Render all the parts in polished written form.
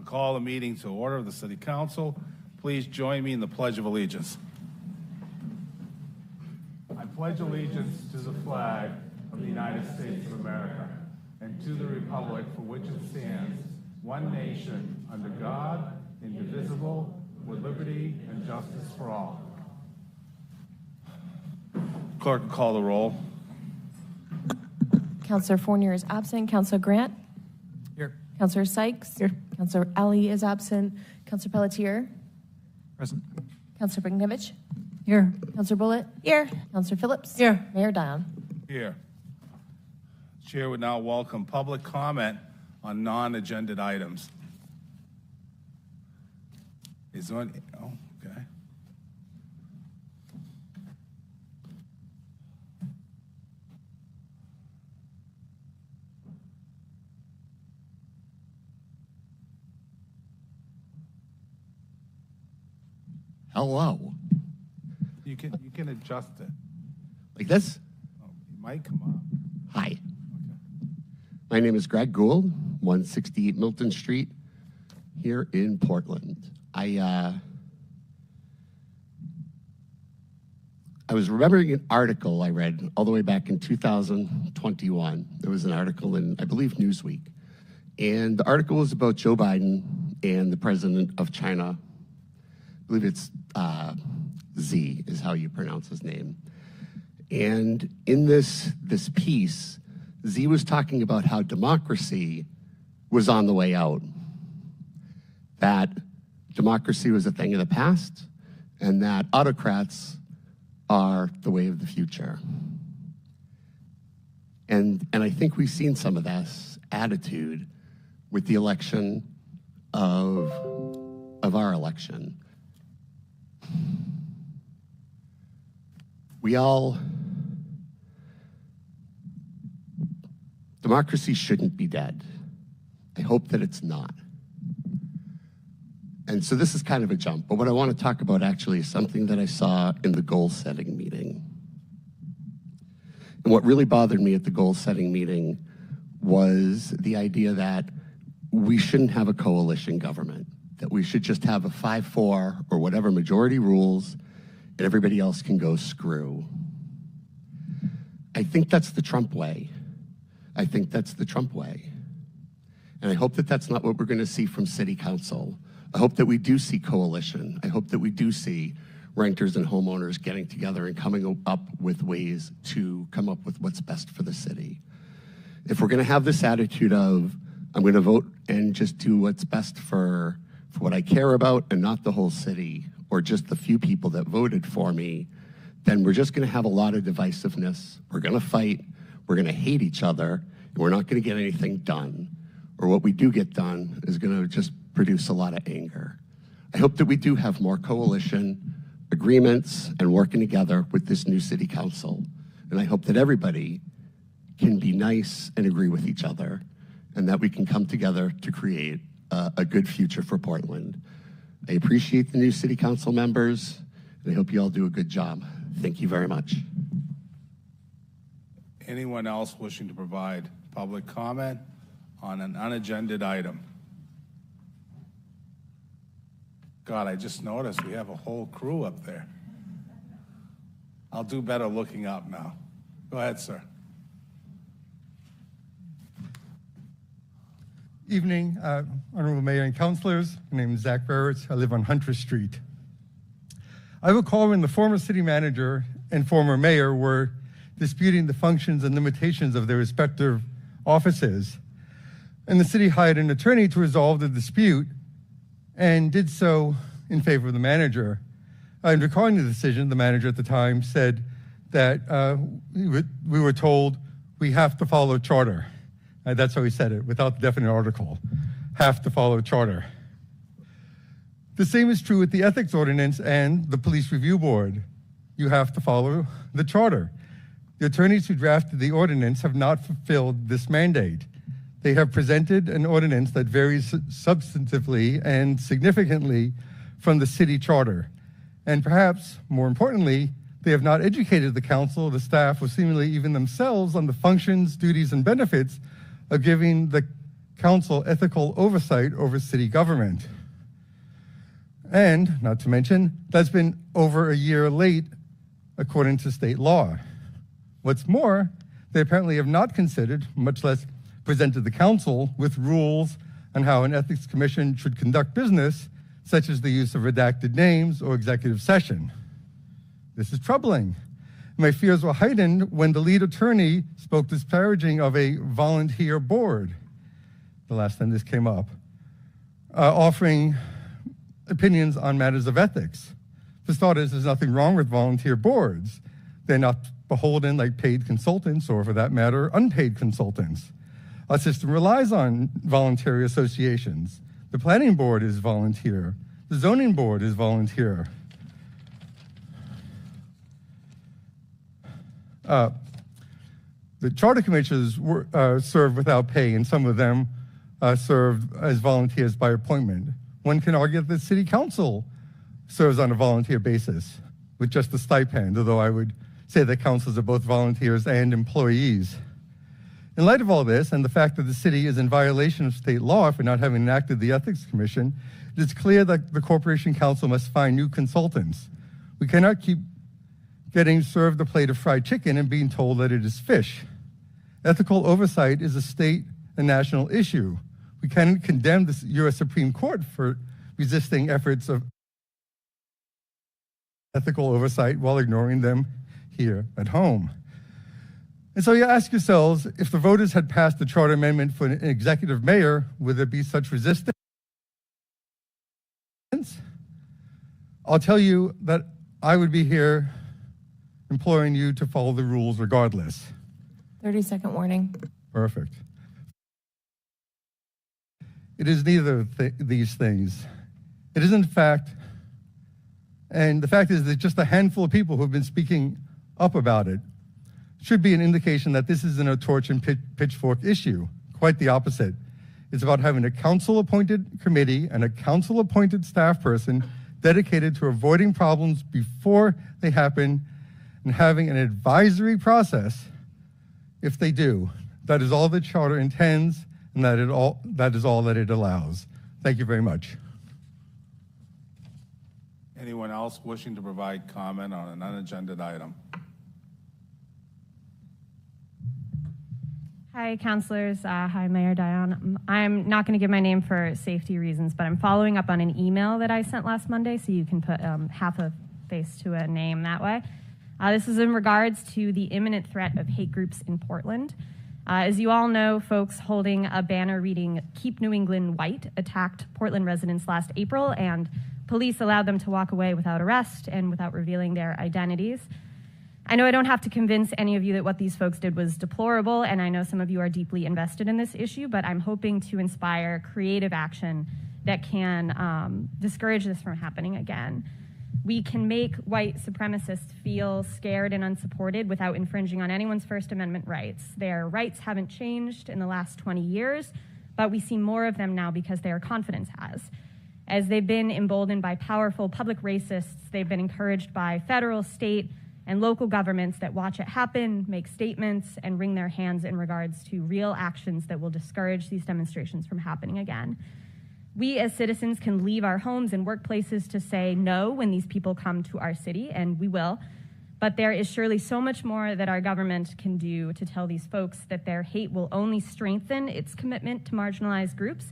call the meeting to order of the City Council. Please join me in the Pledge of Allegiance. I pledge allegiance to the flag of the United States of America and to the republic for which it stands, one nation, under God, indivisible, with liberty and justice for all. Clerk will call the roll. Councillor Fournier is absent. Councillor Grant? Here. Councillor Sykes? Here. Councillor Ali is absent. Councillor Pelletier? Present. Councillor Brignovich? Here. Councillor Bullitt? Here. Councillor Phillips? Here. Mayor Dion? Here. Chair would now welcome public comment on non-agended items. Is there any? Oh, okay. Hello. You can adjust it. Like this? Oh, you might come up. Hi. Okay. My name is Greg Gould, 168 Milton Street, here in Portland. I was remembering an article I read all the way back in 2021. There was an article in, I believe, Newsweek. And the article was about Joe Biden and the president of China. I believe it's Z is how you pronounce his name. And in this piece, Z was talking about how democracy was on the way out. That democracy was a thing of the past, and that autocrats are the way of the future. And I think we've seen some of this attitude with the election of our election. Democracy shouldn't be dead. I hope that it's not. And so this is kind of a jump, but what I want to talk about actually is something that I saw in the goal-setting meeting. And what really bothered me at the goal-setting meeting was the idea that we shouldn't have a coalition government, that we should just have a 5-4 or whatever majority rules, and everybody else can go screw. I think that's the Trump way. I think that's the Trump way. And I hope that that's not what we're going to see from City Council. I hope that we do see coalition. I hope that we do see renters and homeowners getting together and coming up with ways to come up with what's best for the city. If we're going to have this attitude of, I'm going to vote and just do what's best for what I care about and not the whole city or just the few people that voted for me, then we're just going to have a lot of divisiveness. We're going to fight. We're going to hate each other, and we're not going to get anything done. Or what we do get done is going to just produce a lot of anger. I hope that we do have more coalition, agreements, and working together with this new city council. And I hope that everybody can be nice and agree with each other, and that we can come together to create a good future for Portland. I appreciate the new city council members, and I hope you all do a good job. Thank you very much. Anyone else wishing to provide public comment on an unagended item? God, I just noticed we have a whole crew up there. I'll do better looking up now. Go ahead, sir. Evening, Honorable Mayor and Councilors. My name is Zach Barrett. I live on Hunter Street. I recall when the former city manager and former mayor were disputing the functions and limitations of their respective offices, and the city hired an attorney to resolve the dispute and did so in favor of the manager. In recalling the decision, the manager at the time said that we were told we have to follow charter. That's how he said it, without the definite article. Have to follow charter. The same is true with the ethics ordinance and the police review board. You have to follow the charter. The attorneys who drafted the ordinance have not fulfilled this mandate. They have presented an ordinance that varies substantively and significantly from the city charter. And perhaps more importantly, they have not educated the council, the staff, or seemingly even themselves on the functions, duties, and benefits of giving the council ethical oversight over city government. And, not to mention, that's been over a year late according to state law. What's more, they apparently have not considered, much less presented the council with rules on how an ethics commission should conduct business, such as the use of redacted names or executive session. This is troubling. My fears were heightened when the lead attorney spoke disparaging of a volunteer board, the last time this came up, offering opinions on matters of ethics. For starters, there's nothing wrong with volunteer boards. They're not beholden like paid consultants or, for that matter, unpaid consultants. Our system relies on voluntary associations. The planning board is volunteer. The zoning board is volunteer. The charter commissioners serve without pay, and some of them served as volunteers by appointment. One can argue that the city council serves on a volunteer basis with just a stipend, although I would say that councils are both volunteers and employees. In light of all this, and the fact that the city is in violation of state law for not having enacted the Ethics Commission, it is clear that the Corporation Council must find new consultants. We cannot keep getting served a plate of fried chicken and being told that it is fish. Ethical oversight is a state and national issue. We cannot condemn the U.S. Supreme Court for resisting efforts of ethical oversight while ignoring them here at home. And so you ask yourselves, if the voters had passed the charter amendment for an executive mayor, would there be such resistance? I'll tell you that I would be here imploring you to follow the rules regardless. 30-second warning. Perfect. It is neither of these things. It is in fact, and the fact is that just a handful of people who have been speaking up about it should be an indication that this isn't a torch and pitchfork issue. Quite the opposite. It's about having a council-appointed committee and a council-appointed staff person dedicated to avoiding problems before they happen and having an advisory process if they do. That is all the charter intends, and that is all that it allows. Thank you very much. Anyone else wishing to provide comment on an unagended item? Hi, councilors. Hi, Mayor Dion. I'm not going to give my name for safety reasons, but I'm following up on an email that I sent last Monday, so you can put half a face to a name that way. This is in regards to the imminent threat of hate groups in Portland. As you all know, folks holding a banner reading "Keep New England White" attacked Portland residents last April, and police allowed them to walk away without arrest and without revealing their identities. I know I don't have to convince any of you that what these folks did was deplorable, and I know some of you are deeply invested in this issue, but I'm hoping to inspire creative action that can discourage this from happening again. We can make white supremacists feel scared and unsupported without infringing on anyone's First Amendment rights. Their rights haven't changed in the last 20 years, but we see more of them now because their confidence has. As they've been emboldened by powerful public racists, they've been encouraged by federal, state, and local governments that watch it happen, make statements, and wring their hands in regards to real actions that will discourage these demonstrations from happening again. We as citizens can leave our homes and workplaces to say no when these people come to our city, and we will, but there is surely so much more that our government can do to tell these folks that their hate will only strengthen its commitment to marginalized groups,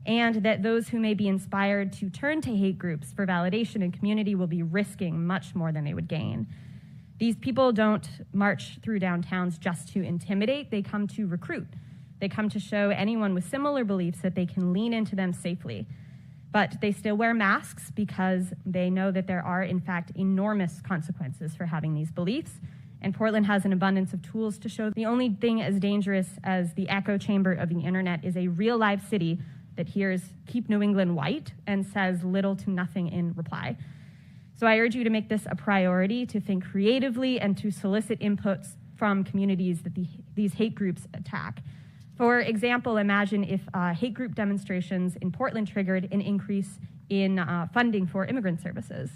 and that those who may be inspired to turn to hate groups for validation and community will be risking much more than they would gain. These people don't march through downtowns just to intimidate, they come to recruit. They come to show anyone with similar beliefs that they can lean into them safely. But they still wear masks because they know that there are, in fact, enormous consequences for having these beliefs. And Portland has an abundance of tools to show the only thing as dangerous as the echo chamber of the internet is a real live city that hears "Keep New England White" and says little to nothing in reply. So I urge you to make this a priority, to think creatively and to solicit inputs from communities that these hate groups attack. For example, imagine if hate group demonstrations in Portland triggered an increase in funding for immigrant services.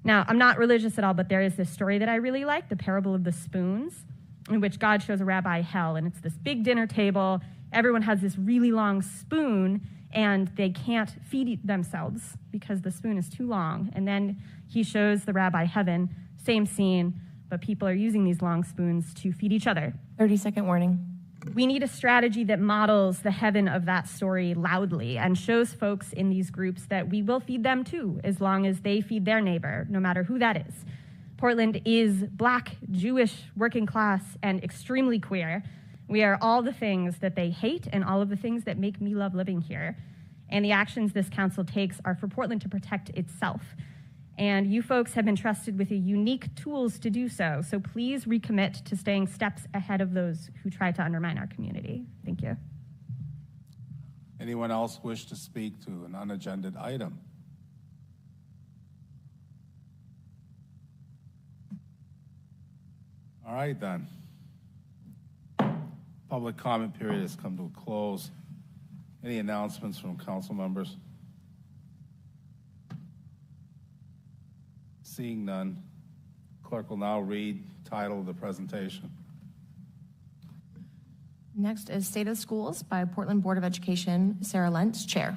Now, I'm not religious at all, but there is this story that I really like, the parable of the spoons, in which God shows a rabbi hell, and it's this big dinner table, everyone has this really long spoon and they can't feed themselves because the spoon is too long. And then he shows the rabbi heaven, same scene, but people are using these long spoons to feed each other. 30-second warning. We need a strategy that models the heaven of that story loudly and shows folks in these groups that we will feed them too, as long as they feed their neighbor, no matter who that is. Portland is Black, Jewish, working class, and extremely queer. We are all the things that they hate and all of the things that make me love living here. And the actions this council takes are for Portland to protect itself. And you folks have been trusted with unique tools to do so. So please recommit to staying steps ahead of those who try to undermine our community. Thank you. Anyone else wish to speak to an unagended item? All right, then. Public comment period has come to a close. Any announcements from council members? Seeing none, clerk will now read title of the presentation. Next is State of Schools by Portland Board of Education, Sarah Lentz, Chair.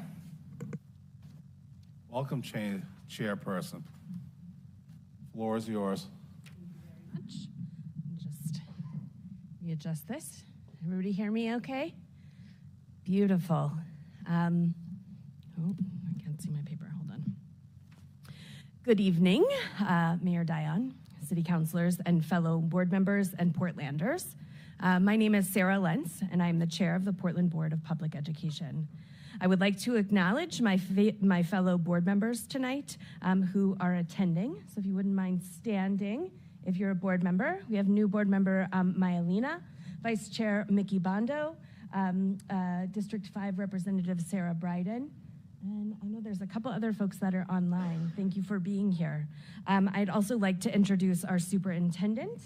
Welcome, Chairperson. Floor is yours. Much. Just readjust this. Everybody hear me okay? Beautiful. Oh, I can't see my paper. Hold on. Good evening, Mayor Dion, city councilors, and fellow board members and Portlanders. My name is Sarah Lentz, and I'm the chair of the Portland Board of Public Education. I would like to acknowledge my fellow board members tonight who are attending. So if you wouldn't mind standing, if you're a board member. We have new board member Myelina, Vice Chair Mickey Bondo, District 5 Representative Sarah Bryden, and I know there's a couple other folks that are online. Thank you for being here. I'd also like to introduce our superintendent,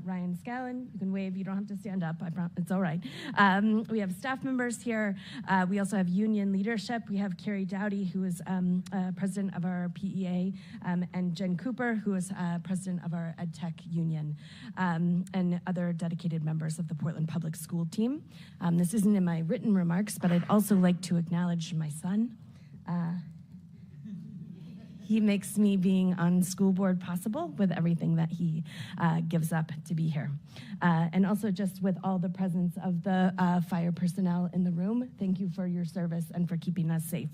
Ryan Scallon. You can wave, you don't have to stand up, I promise, it's all right. We have staff members here. We also have union leadership. We have Carrie Dowdy, who is president of our PEA, and Jen Cooper, who is president of our EdTech union, and other dedicated members of the Portland Public School team. This isn't in my written remarks, but I'd also like to acknowledge my son. He makes me being on school board possible with everything that he gives up to be here. And also just with all the presence of the fire personnel in the room, thank you for your service and for keeping us safe.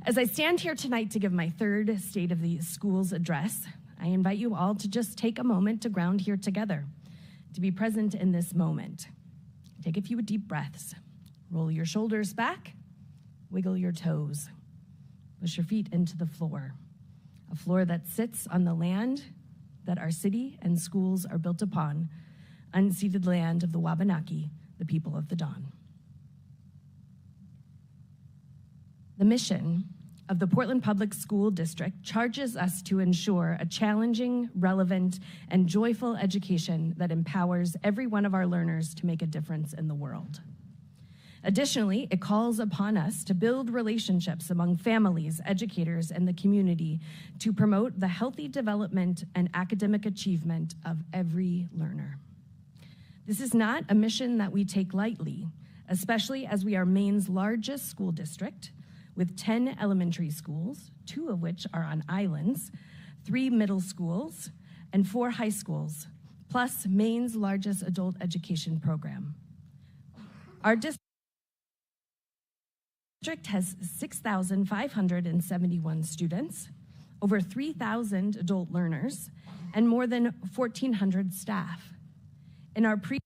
As I stand here tonight to give my third State of the Schools address, I invite you all to just take a moment to ground here together, to be present in this moment. Take a few deep breaths, roll your shoulders back, wiggle your toes, push your feet into the floor, a floor that sits on the land that our city and schools are built upon, unceded land of the Wabanaki, the people of the Dawn. The mission of the Portland Public School District charges us to ensure a challenging, relevant, and joyful education that empowers every one of our learners to make a difference in the world. Additionally, it calls upon us to build relationships among families, educators, and the community to promote the healthy development and academic achievement of every learner. This is not a mission that we take lightly, especially as we are Maine's largest school district with 10 elementary schools, 2 of which are on islands, 3 middle schools, and 4 high schools, plus Maine's largest adult education program. Our district has 6,571 students, over 3,000 adult learners, and more than 1,400 staff. In our pre-K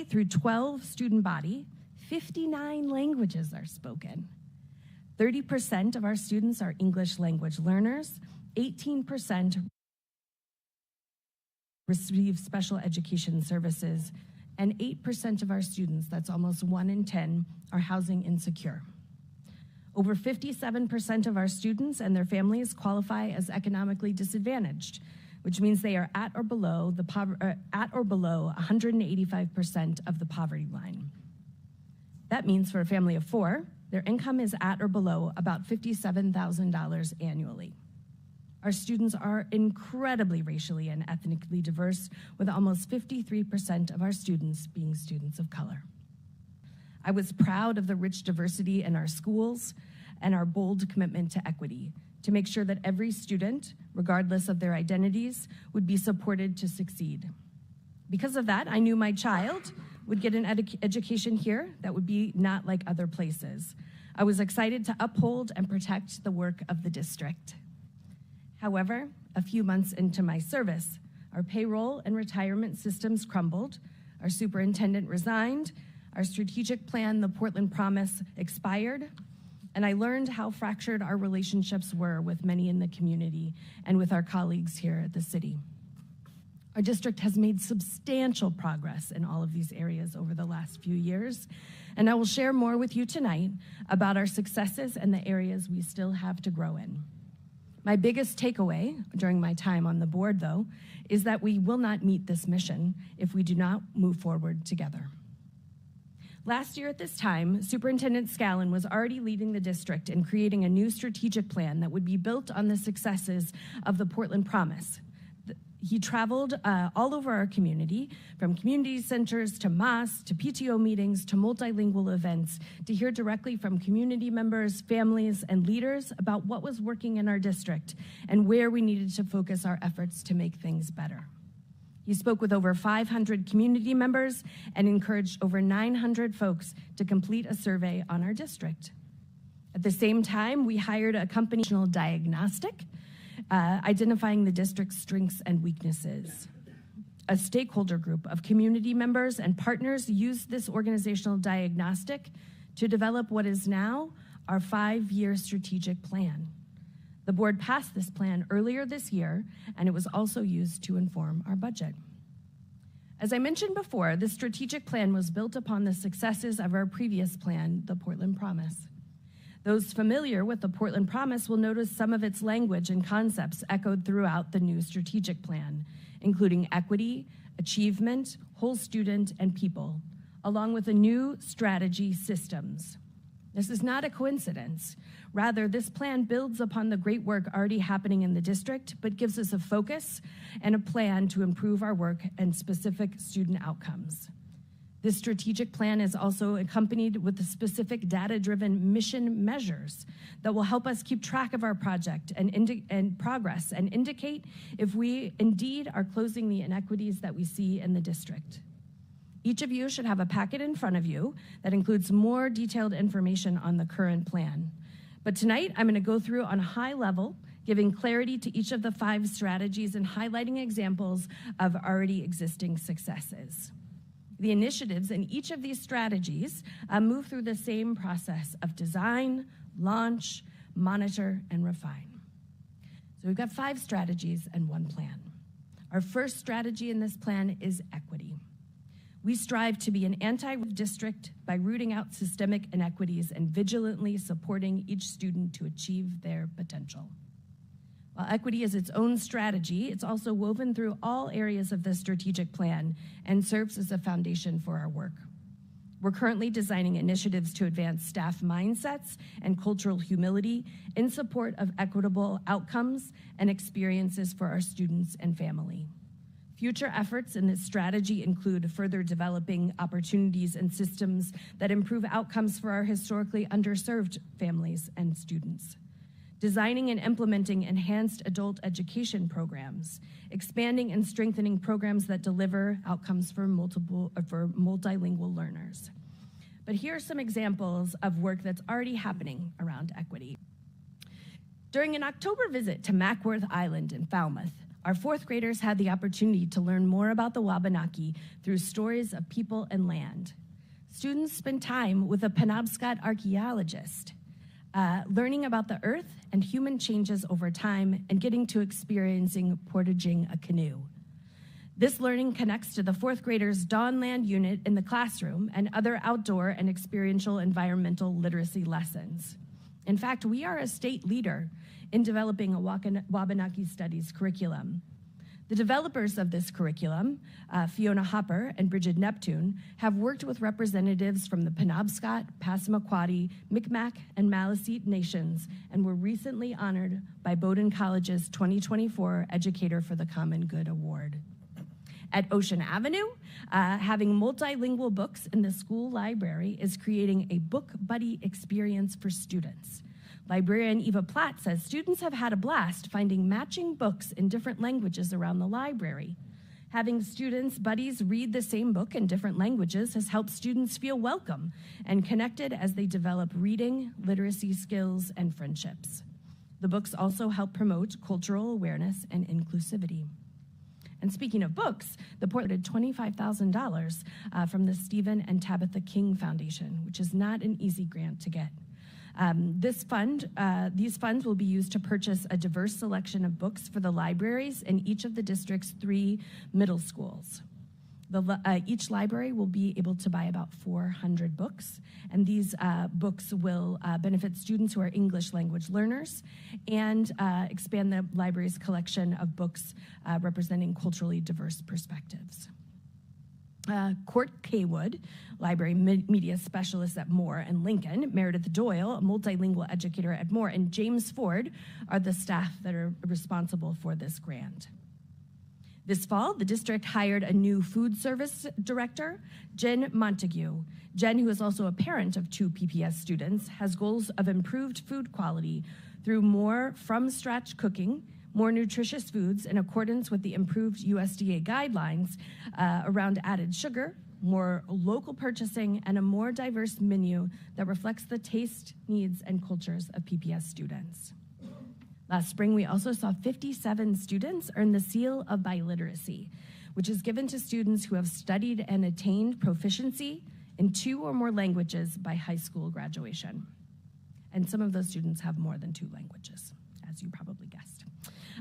through 12 student body, 59 languages are spoken. 30% of our students are English language learners, 18% receive special education services, and 8% of our students, that's almost 1 in 10, are housing insecure. Over 57% of our students and their families qualify as economically disadvantaged, which means they are at or below 185% of the poverty line. That means for a family of 4, their income is at or below about $57,000 annually. Our students are incredibly racially and ethnically diverse, with almost 53% of our students being students of color. I was proud of the rich diversity in our schools and our bold commitment to equity, to make sure that every student, regardless of their identities, would be supported to succeed. Because of that, I knew my child would get an education here that would be not like other places. I was excited to uphold and protect the work of the district. However, a few months into my service, our payroll and retirement systems crumbled, our superintendent resigned, our strategic plan, the Portland Promise, expired, and I learned how fractured our relationships were with many in the community and with our colleagues here at the city. Our district has made substantial progress in all of these areas over the last few years, and I will share more with you tonight about our successes and the areas we still have to grow in. My biggest takeaway during my time on the board, though, is that we will not meet this mission if we do not move forward together. Last year at this time, Superintendent Scallon was already leading the district in creating a new strategic plan that would be built on the successes of the Portland Promise. He traveled all over our community, from community centers to mosques, to PTO meetings, to multilingual events, to hear directly from community members, families, and leaders about what was working in our district and where we needed to focus our efforts to make things better. He spoke with over 500 community members and encouraged over 900 folks to complete a survey on our district. At the same time, we hired a company diagnostic, identifying the district's strengths and weaknesses. A stakeholder group of community members and partners used this organizational diagnostic to develop what is now our 5-year strategic plan. The board passed this plan earlier this year, and it was also used to inform our budget. As I mentioned before, the strategic plan was built upon the successes of our previous plan, the Portland Promise. Those familiar with the Portland Promise will notice some of its language and concepts echoed throughout the new strategic plan, including equity, achievement, whole student, and people, along with a new strategy, systems. This is not a coincidence. Rather, this plan builds upon the great work already happening in the district, but gives us a focus and a plan to improve our work and specific student outcomes. This strategic plan is also accompanied with the specific data-driven mission measures that will help us keep track of our project and progress and indicate if we indeed are closing the inequities that we see in the district. Each of you should have a packet in front of you that includes more detailed information on the current plan. But tonight, I'm going to go through on a high level, giving clarity to each of the 5 strategies and highlighting examples of already existing successes. The initiatives in each of these strategies move through the same process of design, launch, monitor, and refine. So we've got 5 strategies and 1 plan. Our first strategy in this plan is equity. We strive to be an anti-district by rooting out systemic inequities and vigilantly supporting each student to achieve their potential. While equity is its own strategy, it's also woven through all areas of the strategic plan and serves as a foundation for our work. We're currently designing initiatives to advance staff mindsets and cultural humility in support of equitable outcomes and experiences for our students and family. Future efforts in this strategy include further developing opportunities and systems that improve outcomes for our historically underserved families and students, designing and implementing enhanced adult education programs, expanding and strengthening programs that deliver outcomes for multilingual learners. But here are some examples of work that's already happening around equity. During an October visit to Mackworth Island in Falmouth, our 4th graders had the opportunity to learn more about the Wabanaki through stories of people and land. Students spent time with a Penobscot archaeologist, learning about the earth and human changes over time and getting to experiencing portaging a canoe. This learning connects to the 4th graders' Dawnland unit in the classroom and other outdoor and experiential environmental literacy lessons. In fact, we are a state leader in developing a Wabanaki Studies curriculum. The developers of this curriculum, Fiona Hopper and Bridget Neptune, have worked with representatives from the Penobscot, Passamaquoddy, Micmac, and Maliseet nations and were recently honored by Bowdoin College's 2024 Educator for the Common Good Award. At Ocean Avenue, having multilingual books in the school library is creating a book buddy experience for students. Librarian Eva Platt says students have had a blast finding matching books in different languages around the library. Having students' buddies read the same book in different languages has helped students feel welcome and connected as they develop reading, literacy skills, and friendships. The books also help promote cultural awareness and inclusivity. And speaking of books, the Port did $25,000 from the Stephen and Tabitha King Foundation, which is not an easy grant to get. These funds will be used to purchase a diverse selection of books for the libraries in each of the district's 3 middle schools. Each library will be able to buy about 400 books, and these books will benefit students who are English language learners and expand the library's collection of books representing culturally diverse perspectives. Court Kaywood, library media specialist at Moore and Lincoln, Meredith Doyle, a multilingual educator at Moore, and James Ford are the staff that are responsible for this grant. This fall, the district hired a new food service director, Jen Montague. Jen, who is also a parent of 2 PPS students, has goals of improved food quality through more from-scratch cooking, more nutritious foods in accordance with the improved USDA guidelines around added sugar, more local purchasing, and a more diverse menu that reflects the taste, needs, and cultures of PPS students. Last spring, we also saw 57 students earn the Seal of Biliteracy, which is given to students who have studied and attained proficiency in 2 or more languages by high school graduation. And some of those students have more than 2 languages, as you probably guessed.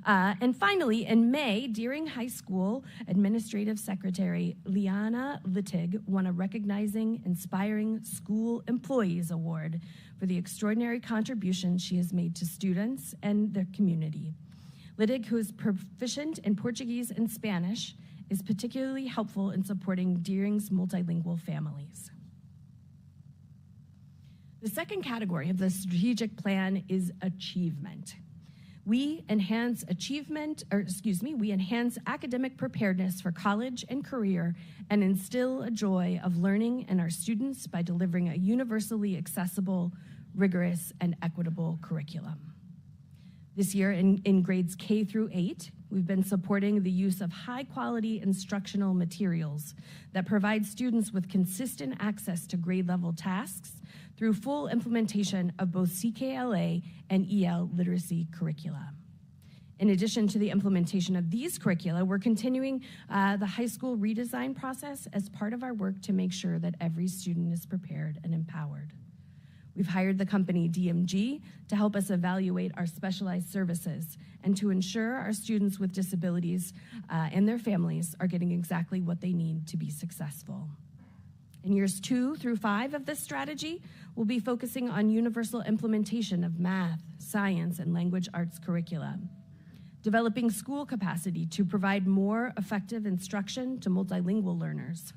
And finally, in May, Deering High School Administrative Secretary Liana Littig won a Recognizing Inspiring School Employees Award for the extraordinary contribution she has made to students and their community. Littig, who is proficient in Portuguese and Spanish, is particularly helpful in supporting Deering's multilingual families. The second category of the strategic plan is achievement. We enhance academic preparedness for college and career and instill a joy of learning in our students by delivering a universally accessible, rigorous, and equitable curriculum. This year in grades K through 8, we've been supporting the use of high-quality instructional materials that provide students with consistent access to grade-level tasks through full implementation of both CKLA and EL literacy curricula. In addition to the implementation of these curricula, we're continuing the high school redesign process as part of our work to make sure that every student is prepared and empowered. We've hired the company DMG to help us evaluate our specialized services and to ensure our students with disabilities and their families are getting exactly what they need to be successful. In years 2 through 5 of this strategy, we'll be focusing on universal implementation of math, science, and language arts curricula, developing school capacity to provide more effective instruction to multilingual learners,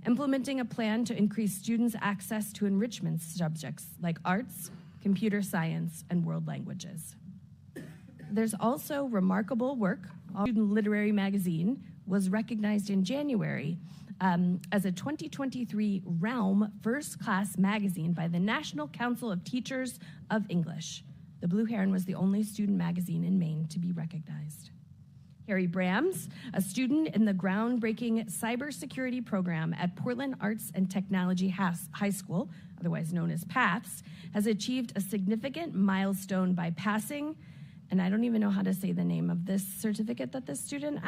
implementing a plan to increase students' access to enrichment subjects like arts, computer science, and world languages. There's also remarkable work. Student Literary Magazine was recognized in January as a 2023 Realm First Class magazine by the National Council of Teachers of English. The Blue Heron was the only student magazine in Maine to be recognized. Harry Brams, a student in the groundbreaking cybersecurity program at Portland Arts and Technology High School, otherwise known as PATHS, has achieved a significant milestone by passing, and I don't even know how to say the name of this certificate that this student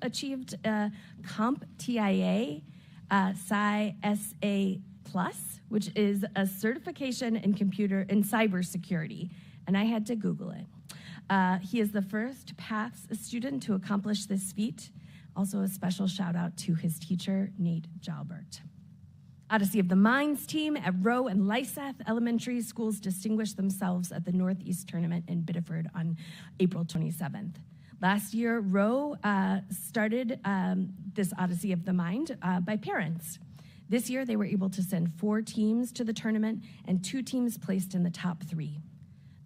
achieved, CompTIA Sci SA+, which is a certification in cybersecurity, and I had to Google it. He is the first PATHS student to accomplish this feat. Also a special shout out to his teacher, Nate Jalbert. Odyssey of the Minds team at Rowe and Lyseth Elementary Schools distinguished themselves at the Northeast Tournament in Biddeford on April 27th. Last year, Roe started this Odyssey of the Mind by parents. This year, they were able to send 4 teams to the tournament and 2 teams placed in the top 3.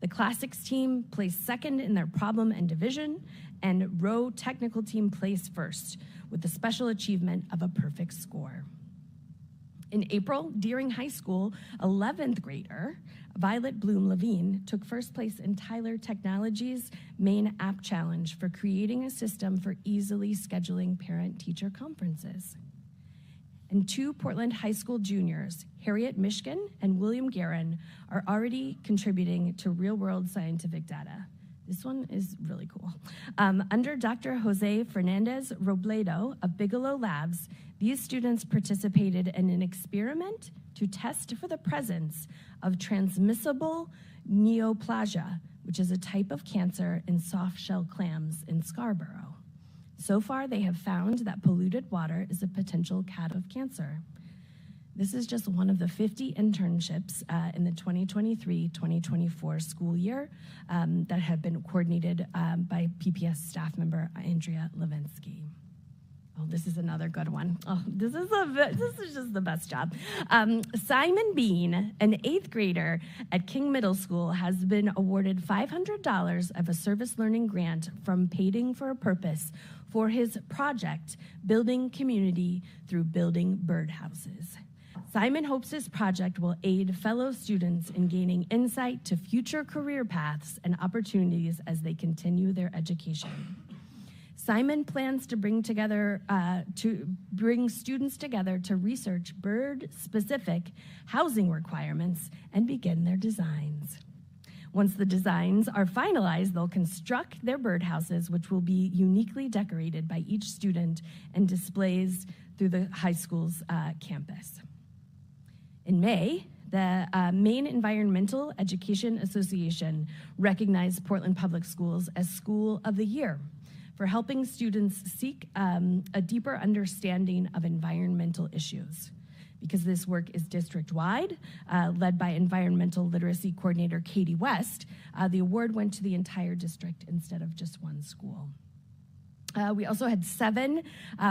The Classics team placed second in their problem and division, and Roe Technical team placed first with the special achievement of a perfect score. In April, Deering High School 11th grader Violet Bloom Levine took first place in Tyler Technologies' main app challenge for creating a system for easily scheduling parent-teacher conferences. And 2 Portland High School juniors, Harriet Mishkin and William Guerin, are already contributing to real-world scientific data. This one is really cool. Under Dr. Jose Fernandez Robledo of Bigelow Labs, these students participated in an experiment to test for the presence of transmissible neoplasia, which is a type of cancer in soft-shell clams in Scarborough. So far, they have found that polluted water is a potential cause of cancer. This is just one of the 50 internships in the 2023-2024 school year that have been coordinated by PPS staff member Andrea Levinsky. Oh, this is another good one. Oh, this is just the best job. Simon Bean, an 8th grader at King Middle School, has been awarded $500 of a service learning grant from Paiding for a Purpose for his project, Building Community Through Building Birdhouses. Simon hopes this project will aid fellow students in gaining insight to future career paths and opportunities as they continue their education. Simon plans to bring students together to research bird-specific housing requirements and begin their designs. Once the designs are finalized, they'll construct their birdhouses, which will be uniquely decorated by each student and displays through the high school's campus. In May, the Maine Environmental Education Association recognized Portland Public Schools as School of the Year for helping students seek a deeper understanding of environmental issues. Because this work is district-wide, led by Environmental Literacy Coordinator Katie West, the award went to the entire district instead of just one school. We also had 7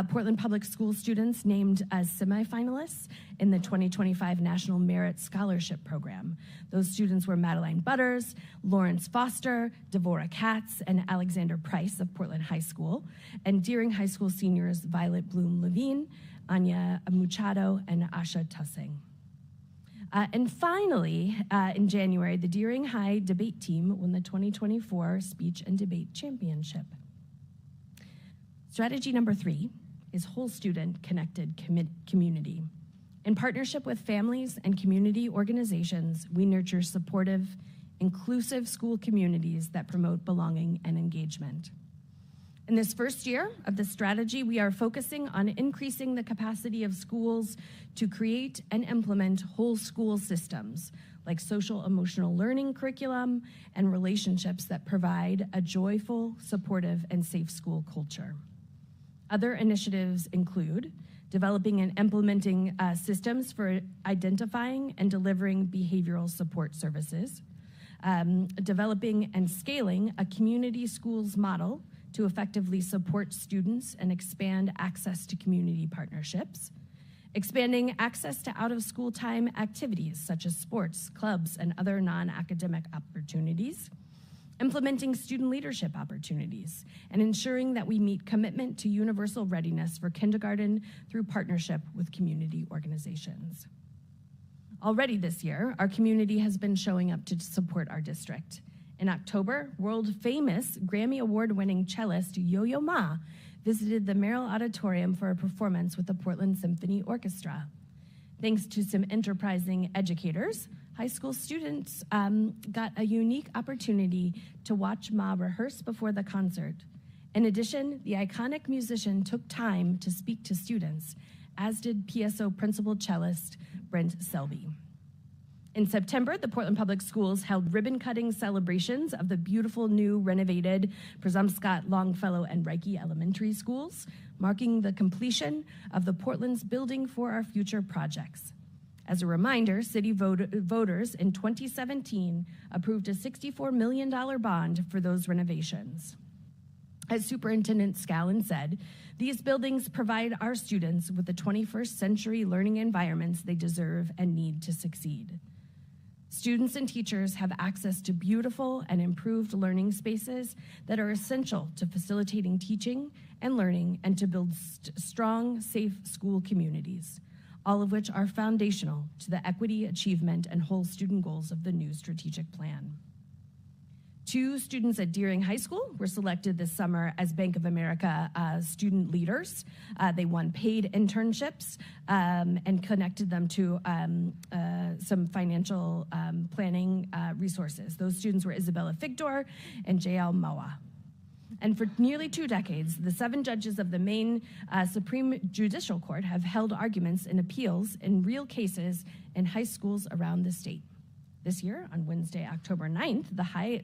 Portland Public School students named as semifinalists in the 2025 National Merit Scholarship Program. Those students were Madeline Butters, Lawrence Foster, Devora Katz, and Alexander Price of Portland High School, and Deering High School seniors Violet Bloom Levine, Anya Muchado, and Asha Tussing. And finally, in January, the Deering High debate team won the 2024 Speech and Debate Championship. Strategy number 3 is whole student connected community. In partnership with families and community organizations, we nurture supportive, inclusive school communities that promote belonging and engagement. In this first year of the strategy, we are focusing on increasing the capacity of schools to create and implement whole school systems, like social emotional learning curriculum and relationships that provide a joyful, supportive, and safe school culture. Other initiatives include developing and implementing systems for identifying and delivering behavioral support services, developing and scaling a community schools model to effectively support students and expand access to community partnerships, expanding access to out-of-school time activities such as sports, clubs, and other non-academic opportunities, implementing student leadership opportunities, and ensuring that we meet commitment to universal readiness for kindergarten through partnership with community organizations. Already this year, our community has been showing up to support our district. In October, world-famous Grammy Award-winning cellist Yo-Yo Ma visited the Merrill Auditorium for a performance with the Portland Symphony Orchestra. Thanks to some enterprising educators, high school students got a unique opportunity to watch Ma rehearse before the concert. In addition, the iconic musician took time to speak to students, as did PSO principal cellist Brent Selby. In September, the Portland Public Schools held ribbon-cutting celebrations of the beautiful new renovated Presumpscot, Longfellow, and Reiki elementary schools, marking the completion of the Portland's Building for Our Future projects. As a reminder, city voters in 2017 approved a $64 million bond for those renovations. As Superintendent Scallon said, these buildings provide our students with the 21st century learning environments they deserve and need to succeed. Students and teachers have access to beautiful and improved learning spaces that are essential to facilitating teaching and learning and to build strong, safe school communities, all of which are foundational to the equity, achievement, and whole student goals of the new strategic plan. 2 students at Deering High School were selected this summer as Bank of America student leaders. They won paid internships and connected them to some financial planning resources. Those students were Isabella Figdor and J.L. Moa. And for nearly 2 decades, the 7 judges of the Maine Supreme Judicial Court have held arguments and appeals in real cases in high schools around the state. This year, on Wednesday, October 9th,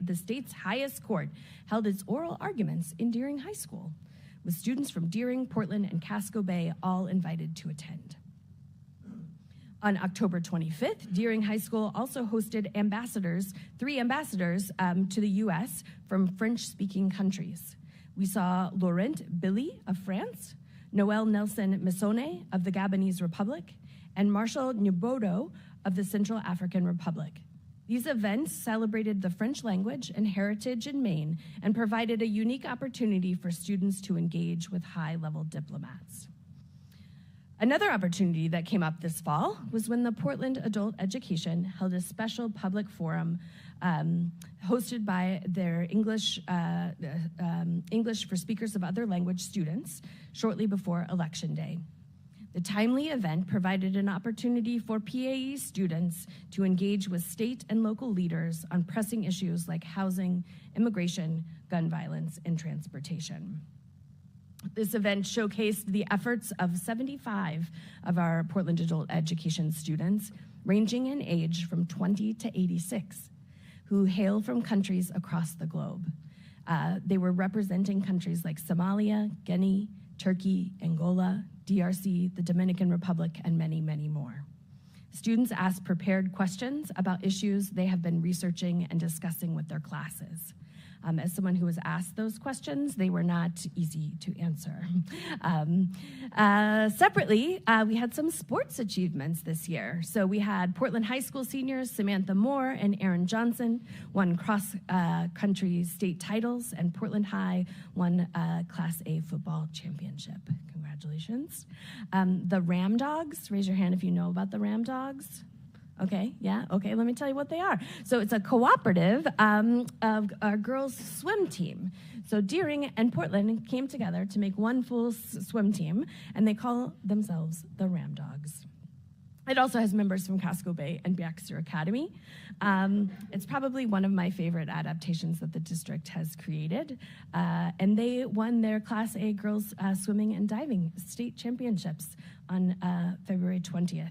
the state's highest court held its oral arguments in Deering High School, with students from Deering, Portland, and Casco Bay all invited to attend. On October 25th, Deering High School also hosted 3 ambassadors to the U.S. from French-speaking countries. We saw Laurent Billy of France, Noel Nelson Missone of the Gabonese Republic, and Marshall Nyobodo of the Central African Republic. These events celebrated the French language and heritage in Maine and provided a unique opportunity for students to engage with high-level diplomats. Another opportunity that came up this fall was when the Portland Adult Education held a special public forum hosted by their English for Speakers of Other Language students shortly before Election Day. The timely event provided an opportunity for PAE students to engage with state and local leaders on pressing issues like housing, immigration, gun violence, and transportation. This event showcased the efforts of 75 of our Portland Adult Education students, ranging in age from 20 to 86, who hail from countries across the globe. They were representing countries like Somalia, Guinea, Turkey, Angola, DRC, the Dominican Republic, and many, many more. Students asked prepared questions about issues they have been researching and discussing with their classes. As someone who was asked those questions, they were not easy to answer. Separately, we had some sports achievements this year. So we had Portland High School seniors Samantha Moore and Aaron Johnson won cross-country state titles, and Portland High won Class A football championship. Congratulations. The Ram Dogs, raise your hand if you know about the Ram Dogs. Okay, yeah, okay, let me tell you what they are. So it's a cooperative of our girls' swim team. So Deering and Portland came together to make one full swim team, and they call themselves the Ram Dogs. It also has members from Casco Bay and Baxter Academy. It's probably one of my favorite adaptations that the district has created. And they won their Class A girls swimming and diving state championships on February 20th.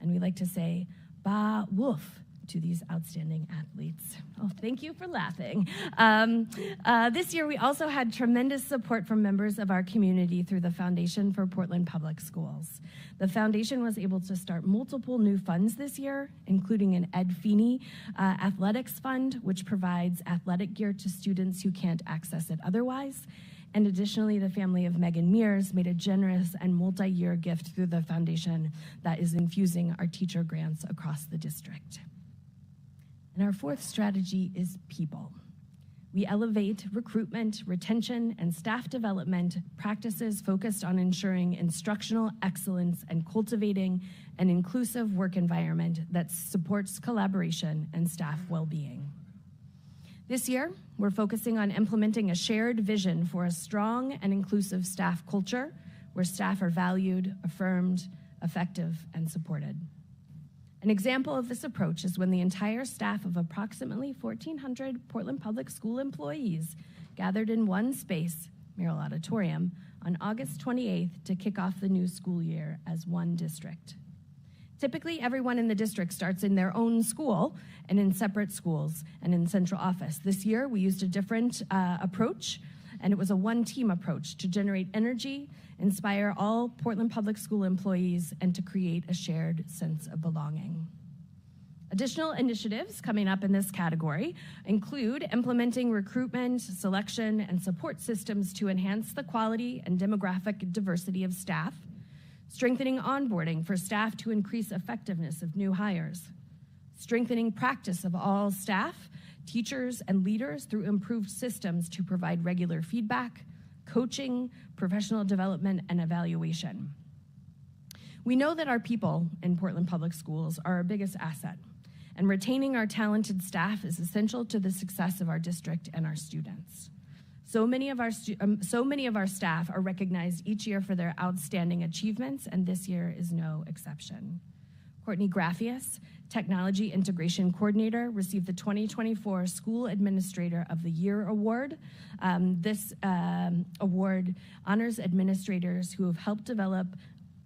And we like to say, "Ba woof" to these outstanding athletes. Oh, thank you for laughing. This year, we also had tremendous support from members of our community through the Foundation for Portland Public Schools. The foundation was able to start multiple new funds this year, including an Ed Feeney Athletics Fund, which provides athletic gear to students who can't access it otherwise. And additionally, the family of Megan Mears made a generous and multi-year gift through the foundation that is infusing our teacher grants across the district. And our 4th strategy is people. We elevate recruitment, retention, and staff development practices focused on ensuring instructional excellence and cultivating an inclusive work environment that supports collaboration and staff well-being. This year, we're focusing on implementing a shared vision for a strong and inclusive staff culture where staff are valued, affirmed, effective, and supported. An example of this approach is when the entire staff of approximately 1,400 Portland Public School employees gathered in one space, Merrill Auditorium, on August 28th to kick off the new school year as one district. Typically, everyone in the district starts in their own school and in separate schools and in central office. This year, we used a different approach, and it was a one-team approach to generate energy, inspire all Portland Public School employees, and to create a shared sense of belonging. Additional initiatives coming up in this category include implementing recruitment, selection, and support systems to enhance the quality and demographic diversity of staff, strengthening onboarding for staff to increase effectiveness of new hires, strengthening practice of all staff, teachers, and leaders through improved systems to provide regular feedback, coaching, professional development, and evaluation. We know that our people in Portland Public Schools are our biggest asset, and retaining our talented staff is essential to the success of our district and our students. So many of our staff are recognized each year for their outstanding achievements, and this year is no exception. Courtney Graffius, Technology Integration Coordinator, received the 2024 School Administrator of the Year Award. This award honors administrators who have helped develop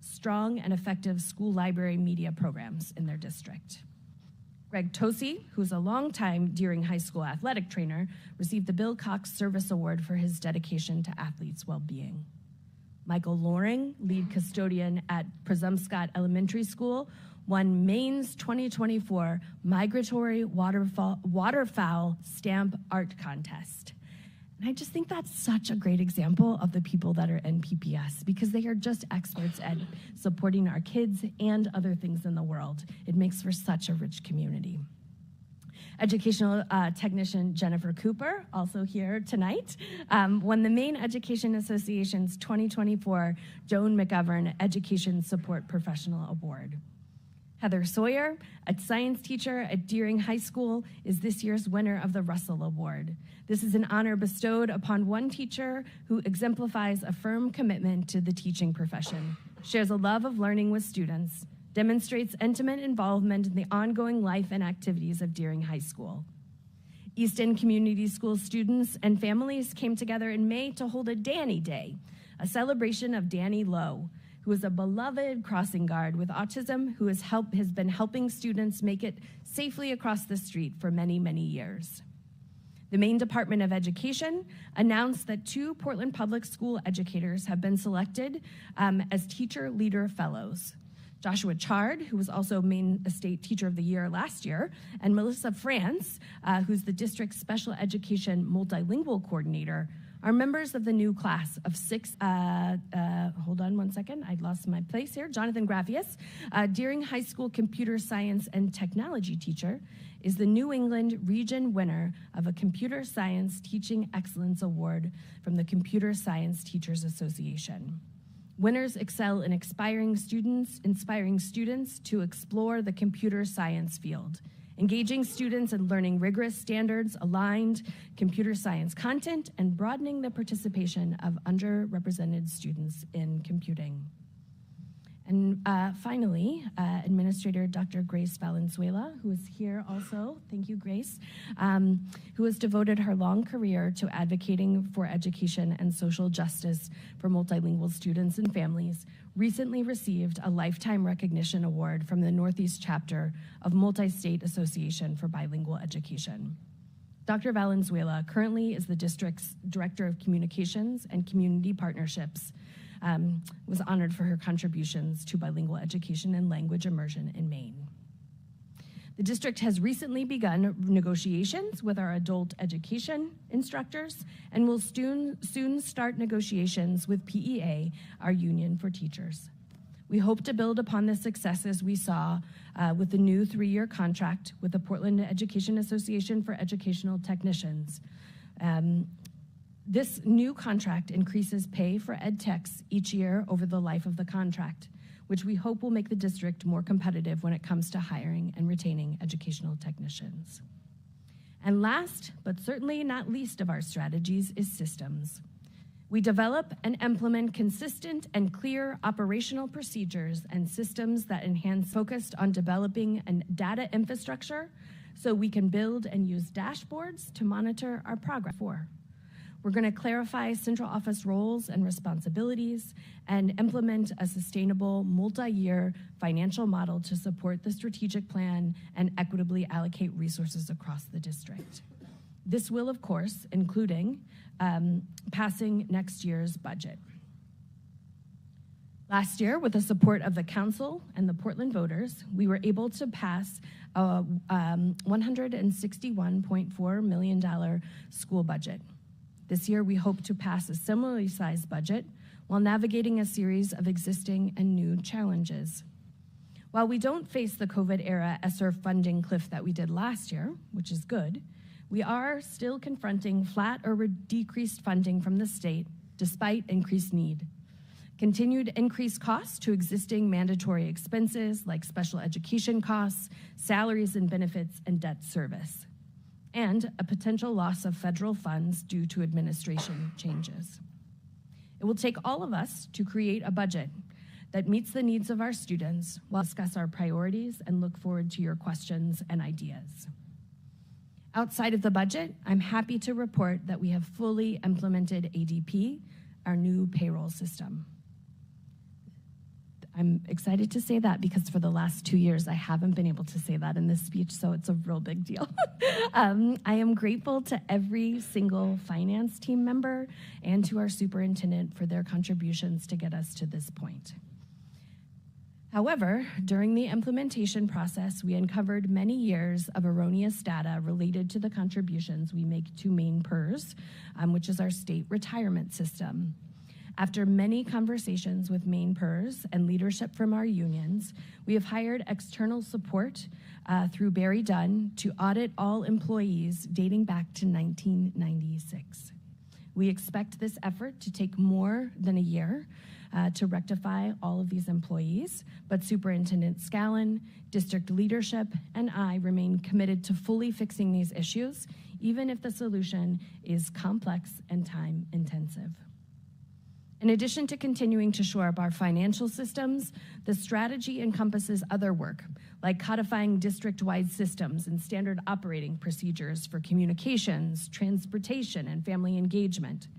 strong and effective school library media programs in their district. Greg Tosi, who's a longtime Deering High School athletic trainer, received the Bill Cox Service Award for his dedication to athletes' well-being. Michael Loring, lead custodian at Presumpscot Elementary School, won Maine's 2024 Migratory Waterfowl Stamp Art Contest. And I just think that's such a great example of the people that are in PPS, because they are just experts at supporting our kids and other things in the world. It makes for such a rich community. Educational technician Jennifer Cooper, also here tonight, won the Maine Education Association's 2024 Joan McGovern Education Support Professional Award. Heather Sawyer, a science teacher at Deering High School, is this year's winner of the Russell Award. This is an honor bestowed upon one teacher who exemplifies a firm commitment to the teaching profession, shares a love of learning with students, demonstrates intimate involvement in the ongoing life and activities of Deering High School. East End Community School students and families came together in May to hold a Danny Day, a celebration of Danny Lowe, who is a beloved crossing guard with autism who has been helping students make it safely across the street for many, many years. The Maine Department of Education announced that 2 Portland Public School educators have been selected as Teacher Leader Fellows. Joshua Chard, who was also Maine State Teacher of the Year last year, and Melissa France, who's the district's Special Education Multilingual Coordinator, are members of the new class of 6, hold on one second, I lost my place here. Jonathan Graffius, Deering High School computer science and technology teacher, is the New England region winner of a Computer Science Teaching Excellence Award from the Computer Science Teachers Association. Winners excel in inspiring students to explore the computer science field, engaging students in learning rigorous standards-aligned computer science content, and broadening the participation of underrepresented students in computing. And finally, Administrator Dr. Grace Valenzuela, who is here also, thank you, Grace, who has devoted her long career to advocating for education and social justice for multilingual students and families, recently received a Lifetime Recognition Award from the Northeast chapter of Multi-State Association for Bilingual Education. Dr. Valenzuela currently is the district's Director of Communications and Community Partnerships, was honored for her contributions to bilingual education and language immersion in Maine. The district has recently begun negotiations with our adult education instructors and will soon start negotiations with PEA, our union for teachers. We hope to build upon the successes we saw with the new 3-year contract with the Portland Education Association for Educational Technicians. This new contract increases pay for ed techs each year over the life of the contract, which we hope will make the district more competitive when it comes to hiring and retaining educational technicians. And last, but certainly not least of our strategies, is systems. We develop and implement consistent and clear operational procedures and systems that enhance focused on developing a data infrastructure so we can build and use dashboards to monitor our progress. We're going to clarify central office roles and responsibilities and implement a sustainable multi-year financial model to support the strategic plan and equitably allocate resources across the district. This will, of course, including passing next year's budget. Last year, with the support of the council and the Portland voters, we were able to pass a $161.4 million school budget. This year, we hope to pass a similarly sized budget while navigating a series of existing and new challenges. While we don't face the COVID-era ESSER funding cliff that we did last year, which is good, we are still confronting flat or decreased funding from the state despite increased need. Continued increased costs to existing mandatory expenses like special education costs, salaries and benefits, and debt service, and a potential loss of federal funds due to administration changes. It will take all of us to create a budget that meets the needs of our students while discuss our priorities and look forward to your questions and ideas. Outside of the budget, I'm happy to report that we have fully implemented ADP, our new payroll system. I'm excited to say that because for the last 2 years, I haven't been able to say that in this speech, so it's a real big deal. I am grateful to every single finance team member and to our superintendent for their contributions to get us to this point. However, during the implementation process, we uncovered many years of erroneous data related to the contributions we make to Maine PERS, which is our state retirement system. After many conversations with Maine PERS and leadership from our unions, we have hired external support through Barry Dunn to audit all employees dating back to 1996. We expect this effort to take more than a year to rectify all of these employees, but Superintendent Scallon, district leadership, and I remain committed to fully fixing these issues, even if the solution is complex and time-intensive. In addition to continuing to shore up our financial systems, the strategy encompasses other work, like codifying district-wide systems and standard operating procedures for communications, transportation, and family engagement.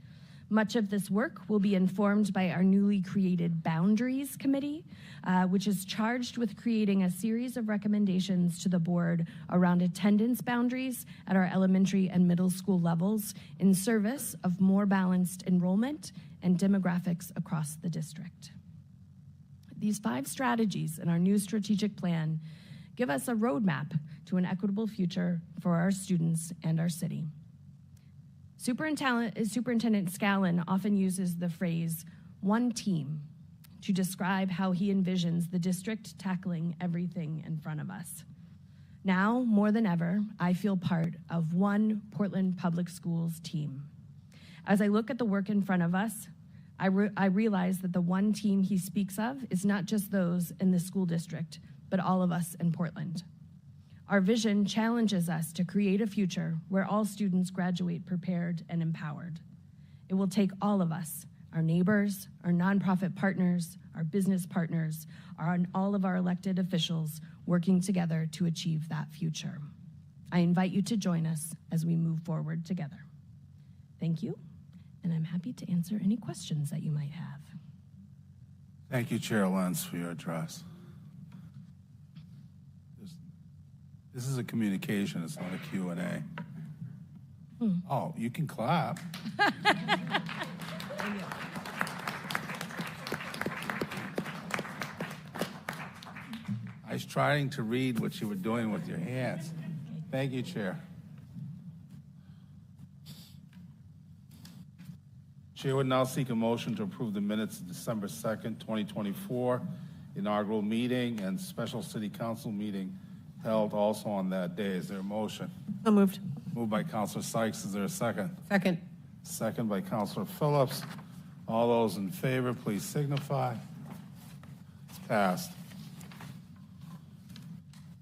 Much of this work will be informed by our newly created Boundaries Committee, which is charged with creating a series of recommendations to the board around attendance boundaries at our elementary and middle school levels in service of more balanced enrollment and demographics across the district. These 5 strategies in our new strategic plan give us a roadmap to an equitable future for our students and our city. Superintendent Scallon often uses the phrase, one team, to describe how he envisions the district tackling everything in front of us. Now, more than ever, I feel part of one Portland Public Schools team. As I look at the work in front of us, I realize that the one team he speaks of is not just those in the school district, but all of us in Portland. Our vision challenges us to create a future where all students graduate prepared and empowered. It will take all of us, our neighbors, our nonprofit partners, our business partners, and all of our elected officials working together to achieve that future. I invite you to join us as we move forward together. Thank you, and I'm happy to answer any questions that you might have. Thank you, Chair Lentz, for your address. This is a communication, it's not a Q&A. Oh, you can clap. I was trying to read what you were doing with your hands. Thank you, Chair. Chair would now seek a motion to approve the minutes of December 2nd, 2024, inaugural meeting and special city council meeting held also on that day. Is there a motion? So moved. Moved by Councilor Sykes. Is there a second? Second. Second by Councilor Phillips. All those in favor, please signify. It's passed.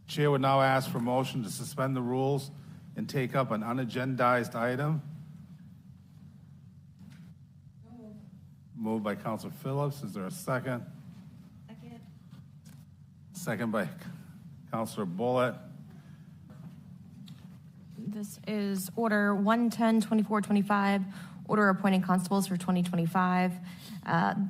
Chair would now ask for motion to suspend the rules and take up an unagendized item. Moved by Councilor Phillips. Is there a second? Second. Second by Councilor Bullitt. This is Order 110-2425, Order appointing constables for 2025.